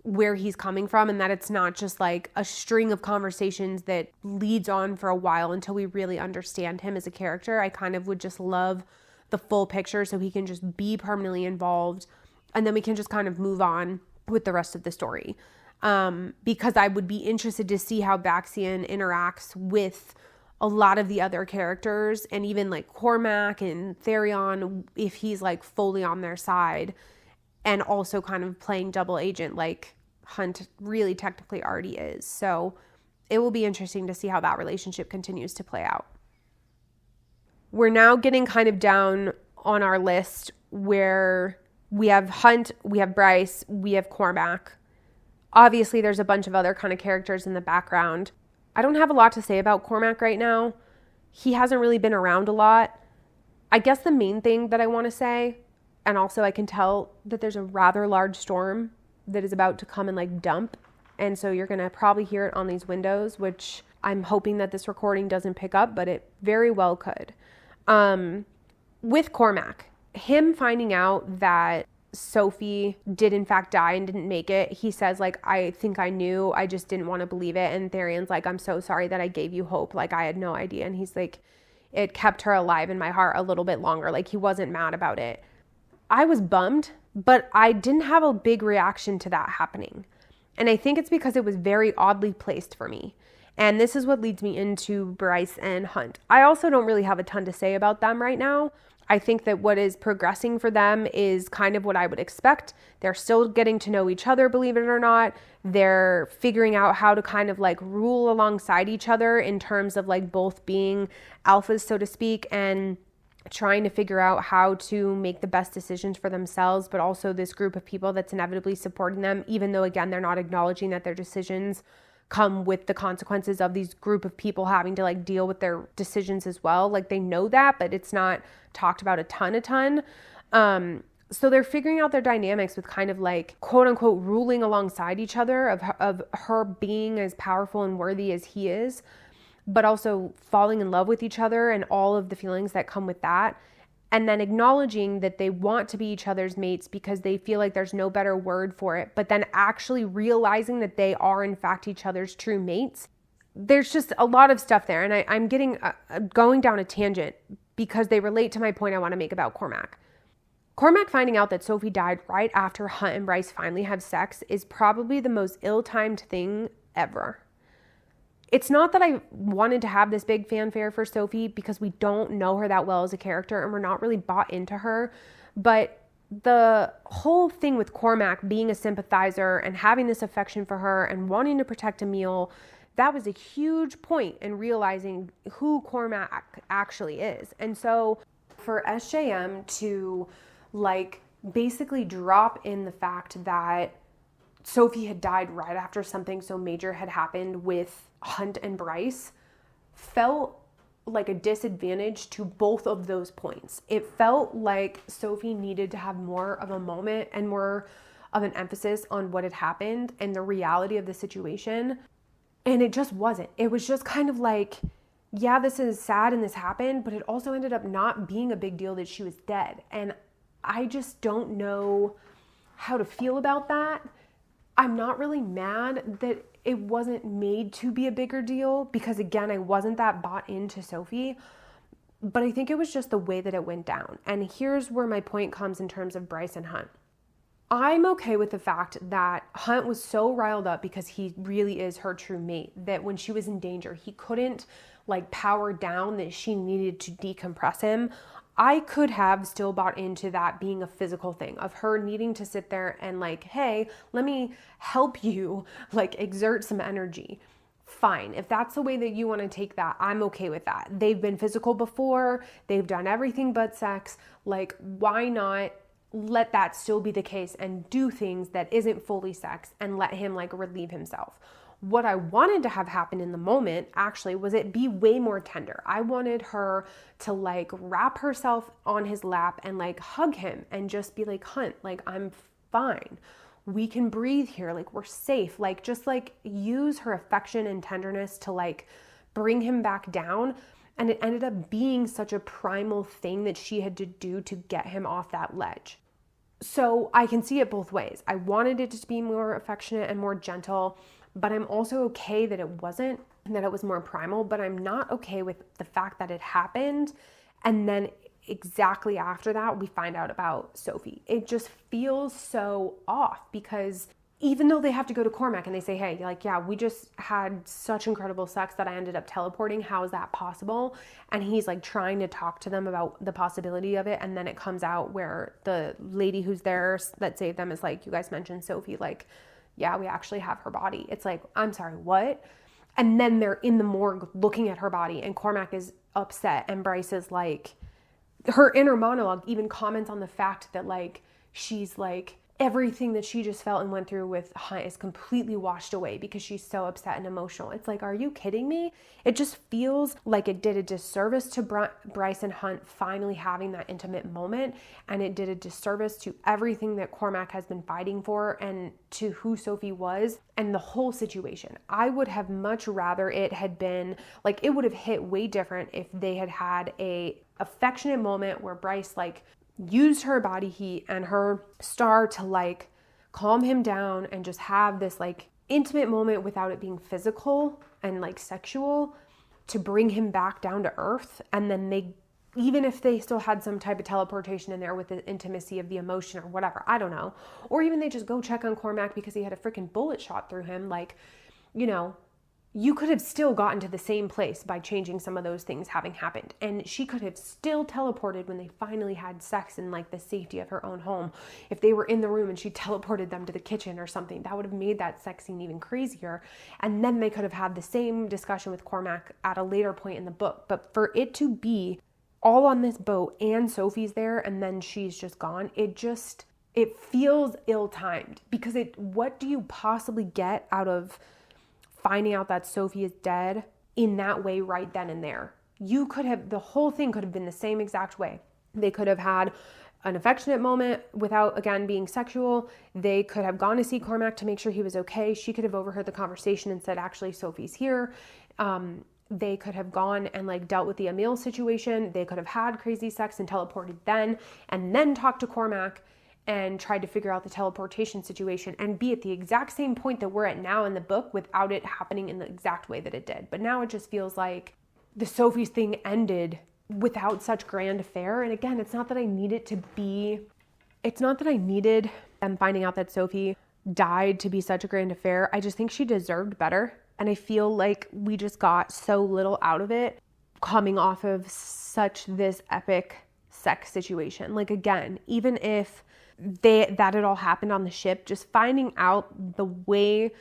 where he's coming from, and that it's not just like a string of conversations that leads on for a while until we really understand him as a character. I kind of would just love the full picture so he can just be permanently involved, and then we can just kind of move on with the rest of the story. Because I would be interested to see how Baxian interacts with a lot of the other characters, and even like Cormac and Therion, if he's like fully on their side and also kind of playing double agent like Hunt really technically already is. So it will be interesting to see how that relationship continues to play out. We're now getting kind of down on our list where we have Hunt, we have Bryce, we have Cormac. Obviously, there's a bunch of other kind of characters in the background. I don't have a lot to say about Cormac right now. He hasn't really been around a lot. I guess the main thing that I want to say, and also I can tell that there's a rather large storm that is about to come and like dump And so you're going to probably hear it on these windows, which I'm hoping that this recording doesn't pick up, but it very well could. With Cormac, him finding out that Sophie did in fact die and didn't make it, he says, like, I think I knew, I just didn't want to believe it. And Therion's like, I'm so sorry that I gave you hope. Like, I had no idea. And he's like, it kept her alive in my heart a little bit longer. Like, he wasn't mad about it. I was bummed, but I didn't have a big reaction to that happening. And I think it's because it was very oddly placed for me. And this is what leads me into Bryce and Hunt. I also don't really have a ton to say about them right now. I think that what is progressing for them is kind of what I would expect. They're still getting to know each other, believe it or not. They're figuring out how to kind of like rule alongside each other in terms of like both being alphas, so to speak, and trying to figure out how to make the best decisions for themselves, but also this group of people that's inevitably supporting them, even though, again, they're not acknowledging that their decisions come with the consequences of these group of people having to like deal with their decisions as well. Like, they know that, but it's not talked about a ton. So they're figuring out their dynamics with kind of like quote unquote ruling alongside each other of her being as powerful and worthy as he is, but also falling in love with each other and all of the feelings that come with that. And then acknowledging that they want to be each other's mates because they feel like there's no better word for it, but then actually realizing that they are in fact each other's true mates. There's just a lot of stuff there. And I'm going down a tangent because they relate to my point I want to make about Cormac. Cormac finding out that Sophie died right after Hunt and Bryce finally have sex is probably the most ill-timed thing ever. It's not that I wanted to have this big fanfare for Sophie because we don't know her that well as a character and we're not really bought into her. But the whole thing with Cormac being a sympathizer and having this affection for her and wanting to protect Emil, that was a huge point in realizing who Cormac actually is. And so for SJM to like basically drop in the fact that Sophie had died right after something so major had happened with Hunt and Bryce felt like a disadvantage to both of those points. It felt like Sophie needed to have more of a moment and more of an emphasis on what had happened and the reality of the situation. And it just wasn't. It was just kind of like, yeah, this is sad and this happened, but it also ended up not being a big deal that she was dead. And I just don't know how to feel about that. I'm not really mad that it wasn't made to be a bigger deal because, again, I wasn't that bought into Sophie, but I think it was just the way that it went down. And here's where my point comes in terms of Bryce and Hunt. I'm okay with the fact that Hunt was so riled up because he really is her true mate that when she was in danger, he couldn't like power down, that she needed to decompress him. I could have still bought into that being a physical thing of her needing to sit there and like, hey, let me help you like exert some energy. Fine. If that's the way that you want to take that, I'm okay with that. They've been physical before. They've done everything but sex. Like, why not let that still be the case and do things that isn't fully sex and let him like relieve himself? What I wanted to have happen in the moment actually was it be way more tender. I wanted her to like wrap herself on his lap and like hug him and just be like, Hunt, like, I'm fine. We can breathe here. Like, we're safe. Like, just like use her affection and tenderness to like bring him back down. And it ended up being such a primal thing that she had to do to get him off that ledge. So I can see it both ways. I wanted it to be more affectionate and more gentle, but I'm also okay that it wasn't, and that it was more primal, but I'm not okay with the fact that it happened. And then exactly after that, we find out about Sophie. It just feels so off because even though they have to go to Cormac and they say, hey, like, yeah, we just had such incredible sex that I ended up teleporting. How is that possible? And he's like trying to talk to them about the possibility of it. And then it comes out where the lady who's there that saved them is like, you guys mentioned Sophie, like, yeah, we actually have her body. It's like, I'm sorry, what? And then they're in the morgue looking at her body and Cormac is upset and Bryce is like, her inner monologue even comments on the fact that like, she's like everything that she just felt and went through with Hunt is completely washed away because she's so upset and emotional. It's like, are you kidding me? It just feels like it did a disservice to Bryce and Hunt finally having that intimate moment, and it did a disservice to everything that Cormac has been fighting for and to who Sophie was and the whole situation. I would have much rather it had been like, it would have hit way different if they had had a affectionate moment where Bryce used her body heat and her star to calm him down and just have this intimate moment without it being physical and sexual, to bring him back down to earth. And then they, even if they still had some type of teleportation in there with the intimacy of the emotion or whatever, I don't know. Or even they just go check on Cormac because he had a freaking bullet shot through him. You could have still gotten to the same place by changing some of those things having happened. And she could have still teleported when they finally had sex in the safety of her own home. If they were in the room and she teleported them to the kitchen or something, that would have made that sex scene even crazier. And then they could have had the same discussion with Cormac at a later point in the book. But for it to be all on this boat and Sophie's there and then she's just gone, it feels ill-timed, because what do you possibly get out of finding out that Sophie is dead in that way right then and there? The whole thing could have been the same exact way. They could have had an affectionate moment without, again, being sexual. They could have gone to see Cormac to make sure he was okay. She could have overheard the conversation and said, actually, Sophie's here. They could have gone and dealt with the Emil situation. They could have had crazy sex and teleported then, and then talked to Cormac and tried to figure out the teleportation situation and be at the exact same point that we're at now in the book without it happening in the exact way that it did. But now it just feels like the Sophie's thing ended without such grand affair. And again, it's not that I needed them finding out that Sophie died to be such a grand affair. I just think she deserved better. And I feel like we just got so little out of it coming off of such this epic sex situation. Again, even if that it all happened on the ship, just finding out the way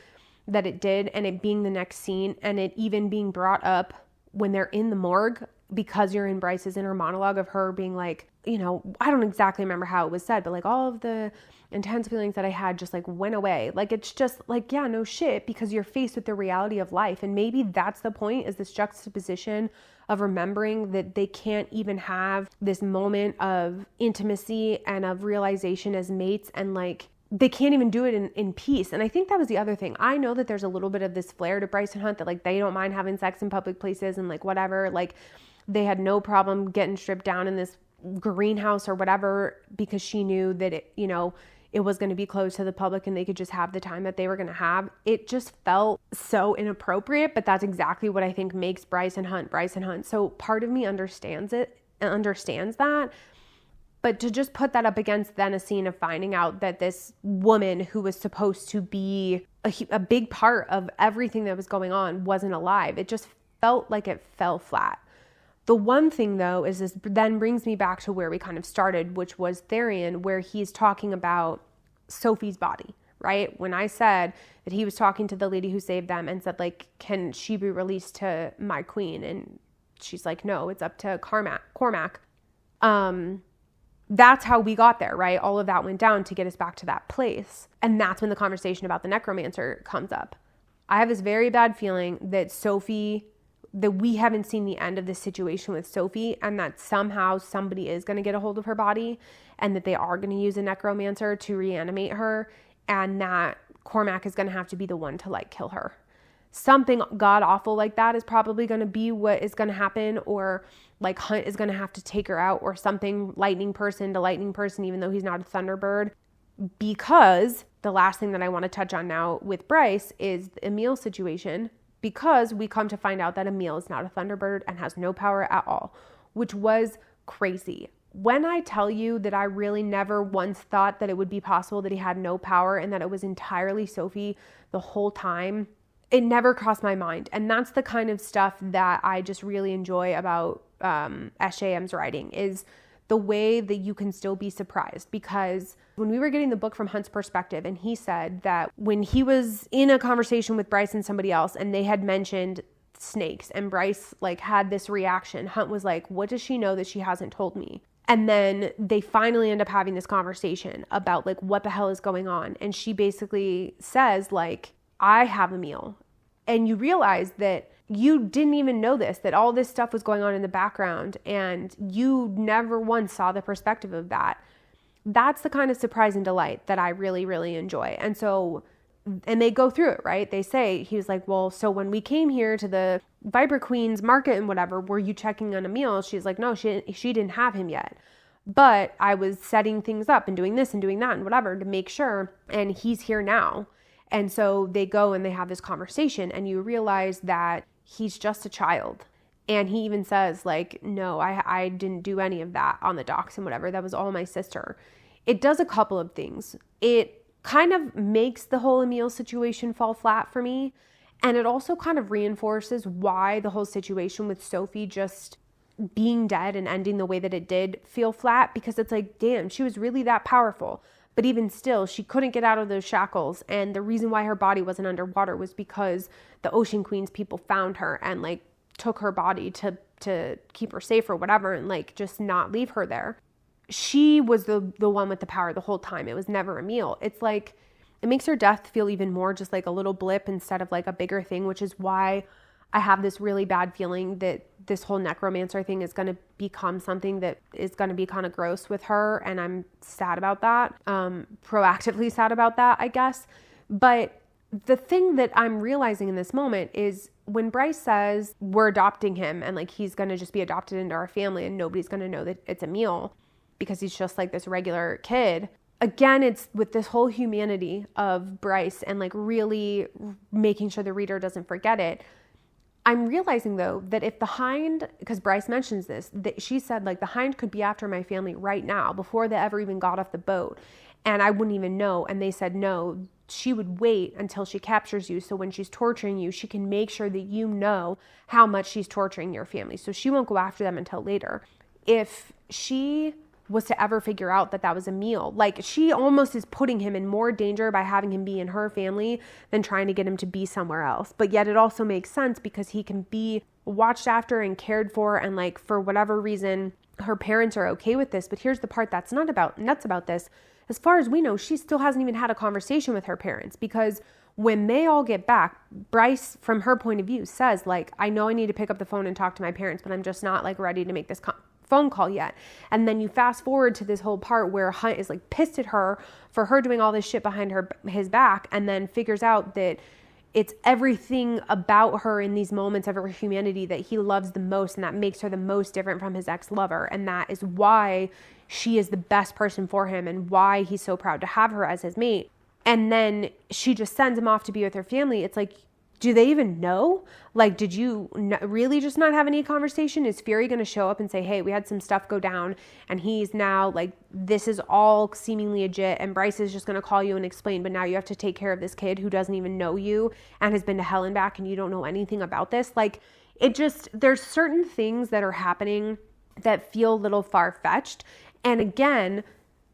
that it did and it being the next scene and it even being brought up when they're in the morgue, because you're in Bryce's inner monologue of her being I don't exactly remember how it was said, but all of the intense feelings that I had just went away. It's just yeah, no shit, because you're faced with the reality of life. And maybe that's the point, is this juxtaposition of remembering that they can't even have this moment of intimacy and of realization as mates, and they can't even do it in peace. And I think that was the other thing. I know that there's a little bit of this flair to Bryce and Hunt that they don't mind having sex in public places and whatever. They had no problem getting stripped down in this greenhouse or whatever, because she knew that it was going to be closed to the public and they could just have the time that they were going to have. It just felt so inappropriate, but that's exactly what I think makes Bryce and Hunt. So part of me understands that. But to just put that up against then a scene of finding out that this woman who was supposed to be a big part of everything that was going on wasn't alive, it just felt like it fell flat. The one thing, though, is this then brings me back to where we kind of started, which was Tharian, where he's talking about Sophie's body, right? When I said that he was talking to the lady who saved them and said, can she be released to my queen? And she's like, no, it's up to Cormac. That's how we got there, right? All of that went down to get us back to that place. And that's when the conversation about the necromancer comes up. I have this very bad feeling that we haven't seen the end of this situation with Sophie, and that somehow somebody is going to get a hold of her body, and that they are going to use a necromancer to reanimate her, and that Cormac is going to have to be the one to kill her. Something god awful like that is probably going to be what is going to happen, or Hunt is going to have to take her out, or something, lightning person to lightning person, even though he's not a Thunderbird. Because the last thing that I want to touch on now with Bryce is the Emil situation, because we come to find out that Emil is not a Thunderbird and has no power at all, which was crazy. When I tell you that I really never once thought that it would be possible that he had no power and that it was entirely Sophie the whole time, it never crossed my mind. And that's the kind of stuff that I just really enjoy about SJM's writing, is the way that you can still be surprised. Because when we were getting the book from Hunt's perspective, and he said that when he was in a conversation with Bryce and somebody else, and they had mentioned snakes, and Bryce had this reaction, Hunt was like, what does she know that she hasn't told me? And then they finally end up having this conversation about like what the hell is going on. And she basically says like, I have a meal. And you realize that you didn't even know this, that all this stuff was going on in the background and you never once saw the perspective of that. That's the kind of surprise and delight that I really, really enjoy. And they go through it, right? They say, he was like, well, so when we came here to the Viper Queens market and whatever, were you checking on Emil? She's like, no, she didn't have him yet. But I was setting things up and doing this and doing that and whatever to make sure. And he's here now. And so they go and they have this conversation and you realize that he's just a child. And he even says like, no, I didn't do any of that on the docks and whatever. That was all my sister. It does a couple of things. It kind of makes the whole Emil situation fall flat for me. And it also kind of reinforces why the whole situation with Sophie just being dead and ending the way that it did feel flat, because it's like, damn, she was really that powerful. But even still, she couldn't get out of those shackles. And the reason why her body wasn't underwater was because the Ocean Queens people found her and like took her body to keep her safe or whatever and like just not leave her there. She was the one with the power the whole time. It was never Emil. It's like, it makes her death feel even more just like a little blip instead of like a bigger thing, which is why I have this really bad feeling that this whole necromancer thing is going to become something that is going to be kind of gross with her. And I'm sad about that. Proactively sad about that, I guess. But the thing that I'm realizing in this moment is when Bryce says we're adopting him and like he's going to just be adopted into our family and nobody's going to know that it's Emil because he's just like this regular kid. Again, it's with this whole humanity of Bryce and like really making sure the reader doesn't forget it. I'm realizing though that if the Hind, because Bryce mentions this, that she said like the Hind could be after my family right now before they ever even got off the boat and I wouldn't even know. And they said, no, she would wait until she captures you. So when she's torturing you, she can make sure that you know how much she's torturing your family. So she won't go after them until later. If she was to ever figure out that that was Emil, like she almost is putting him in more danger by having him be in her family than trying to get him to be somewhere else. But yet it also makes sense because he can be watched after and cared for, and like for whatever reason her parents are okay with this. But here's the part that's nuts about this. As far as we know, she still hasn't even had a conversation with her parents, because when they all get back, Bryce, from her point of view, says like, I know I need to pick up the phone and talk to my parents, but I'm just not like ready to make this phone call yet. And then you fast forward to this whole part where Hunt is like pissed at her for her doing all this shit behind his back, and then figures out that it's everything about her in these moments of her humanity that he loves the most, and that makes her the most different from his ex-lover. And that is why she is the best person for him and why he's so proud to have her as his mate. And then she just sends him off to be with her family. It's like, do they even know? Like, did you really just not have any conversation? Is Fury going to show up and say, hey, we had some stuff go down and he's now like, this is all seemingly legit, and Bryce is just going to call you and explain, but now you have to take care of this kid who doesn't even know you and has been to hell and back and you don't know anything about this? Like, it just, there's certain things that are happening that feel a little far-fetched. And again,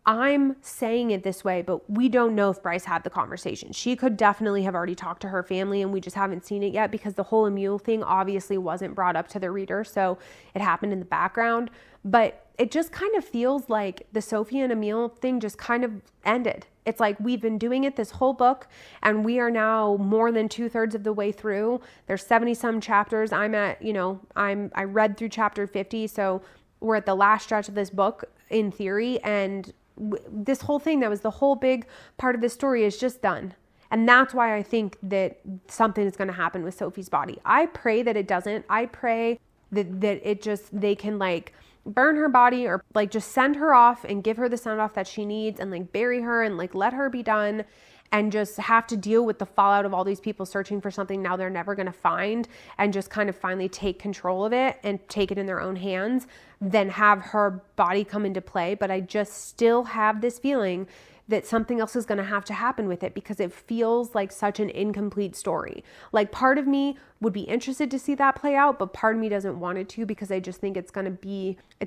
I'm saying it this way, but we don't know if Bryce had the conversation. She could definitely have already talked to her family and we just haven't seen it yet because the whole Emil thing obviously wasn't brought up to the reader. So it happened in the background, but it just kind of feels like the Sophie and Emil thing just kind of ended. It's like we've been doing it this whole book and we are now more than 2/3 of the way through. There's 70 some chapters. I'm at, I read through chapter 50. So we're at the last stretch of this book in theory, and this whole thing that was the whole big part of the story is just done. And that's why I think that something is going to happen with Sophie's body. I pray that it doesn't. I pray that it just, they can like burn her body or like just send her off and give her the send off that she needs and like bury her and like let her be done and just have to deal with the fallout of all these people searching for something now they're never going to find, and just kind of finally take control of it and take it in their own hands, then have her body come into play. But I just still have this feeling that something else is going to have to happen with it because it feels like such an incomplete story. Like part of me would be interested to see that play out, but part of me doesn't want it to because I just think it's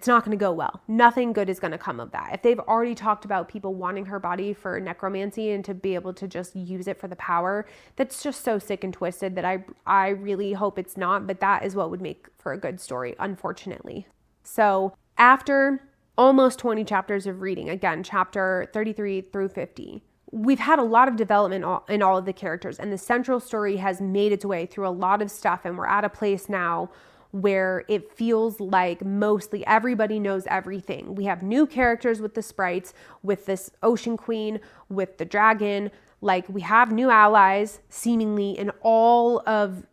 not going to go well. Nothing good is going to come of that. If they've already talked about people wanting her body for necromancy and to be able to just use it for the power, that's just so sick and twisted that I really hope it's not, but that is what would make for a good story, unfortunately. So after almost 20 chapters of reading. Again, chapter 33 through 50. We've had a lot of development in all of the characters, and the central story has made its way through a lot of stuff, and we're at a place now where it feels like mostly everybody knows everything. We have new characters with the sprites, with this Ocean Queen, with the dragon. Like, we have new allies seemingly in all of,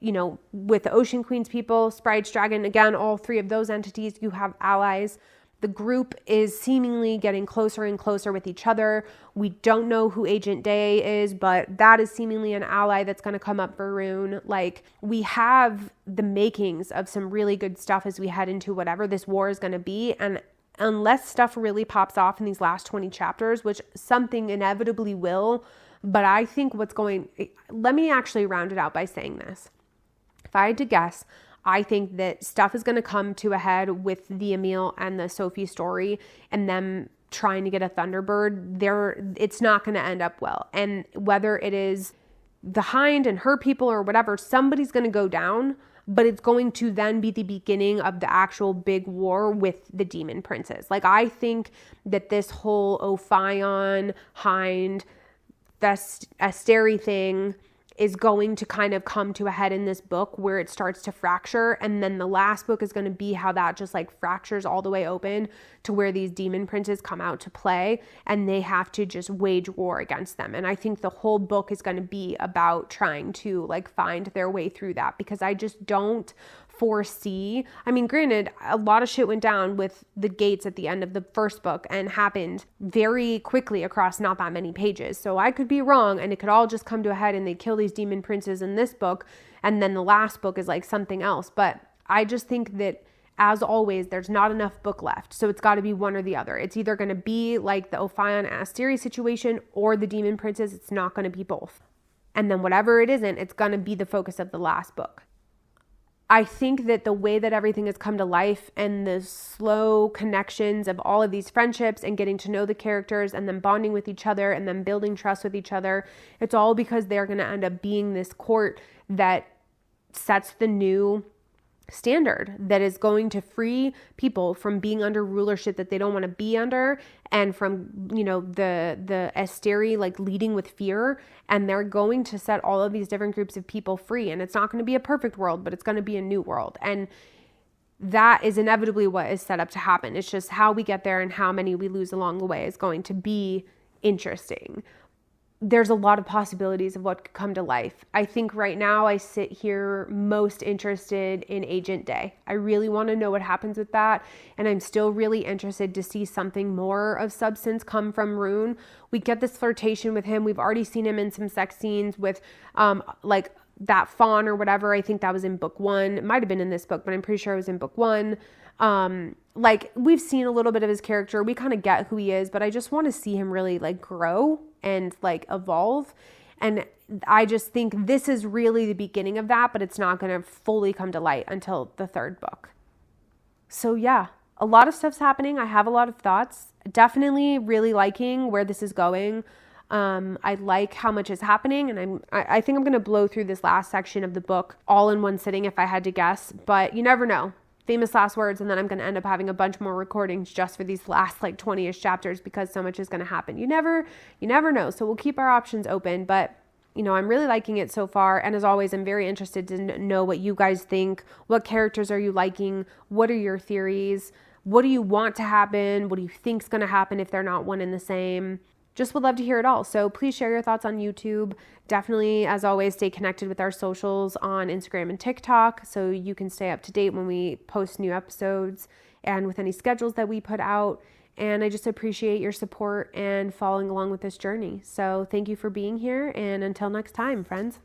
with the Ocean Queen's people, sprites, dragon, again, all three of those entities, you have allies. The group is seemingly getting closer and closer with each other. We don't know who Agent Day is, but that is seemingly an ally that's going to come up for Rune. Like, we have the makings of some really good stuff as we head into whatever this war is going to be. And unless stuff really pops off in these last 20 chapters, which something inevitably will, but I think let me actually round it out by saying this. If I had to guess, I think that stuff is going to come to a head with the Emil and the Sophie story and them trying to get a Thunderbird. It's not going to end up well. And whether it is the Hind and her people or whatever, somebody's going to go down, but it's going to then be the beginning of the actual big war with the demon princes. Like, I think that this whole Ophion, Hind, Asteri thing is going to kind of come to a head in this book where it starts to fracture. And then the last book is going to be how that just like fractures all the way open to where these demon princes come out to play and they have to just wage war against them. And I think the whole book is going to be about trying to like find their way through that, because I just don't foresee. I mean, granted, a lot of shit went down with the gates at the end of the first book and happened very quickly across not that many pages. So I could be wrong and it could all just come to a head and they kill these demon princes in this book. And then the last book is like something else. But I just think that, as always, there's not enough book left. So it's got to be one or the other. It's either going to be like the Ophion Asteri situation or the demon princes. It's not going to be both. And then whatever it isn't, it's going to be the focus of the last book. I think that the way that everything has come to life and the slow connections of all of these friendships and getting to know the characters and then bonding with each other and then building trust with each other, it's all because they're going to end up being this court that sets the new standard that is going to free people from being under rulership that they don't want to be under, and from, the Asteri like leading with fear, and they're going to set all of these different groups of people free. And it's not going to be a perfect world, but it's going to be a new world. And that is inevitably what is set up to happen. It's just how we get there and how many we lose along the way is going to be interesting. There's a lot of possibilities of what could come to life. I think right now I sit here most interested in Agent Day. I really want to know what happens with that. And I'm still really interested to see something more of substance come from Rune. We get this flirtation with him. We've already seen him in some sex scenes with like that fawn or whatever. I think that was in book 1. It might have been in this book, but I'm pretty sure it was in book 1. Like, we've seen a little bit of his character. We kind of get who he is, but I just want to see him really like grow and like evolve. And I just think this is really the beginning of that, but it's not going to fully come to light until the 3rd book. So yeah, a lot of stuff's happening. I have a lot of thoughts. Definitely really liking where this is going. I like how much is happening, and I think I'm going to blow through this last section of the book all in one sitting if I had to guess, but you never know. Famous last words, and then I'm going to end up having a bunch more recordings just for these last like 20-ish chapters because so much is going to happen. You never know. So we'll keep our options open, but I'm really liking it so far. And as always, I'm very interested to know what you guys think. What characters are you liking? What are your theories? What do you want to happen? What do you think's going to happen if they're not one and the same? Just would love to hear it all. So please share your thoughts on YouTube. Definitely, as always, stay connected with our socials on Instagram and TikTok so you can stay up to date when we post new episodes and with any schedules that we put out. And I just appreciate your support and following along with this journey. So thank you for being here. And until next time, friends.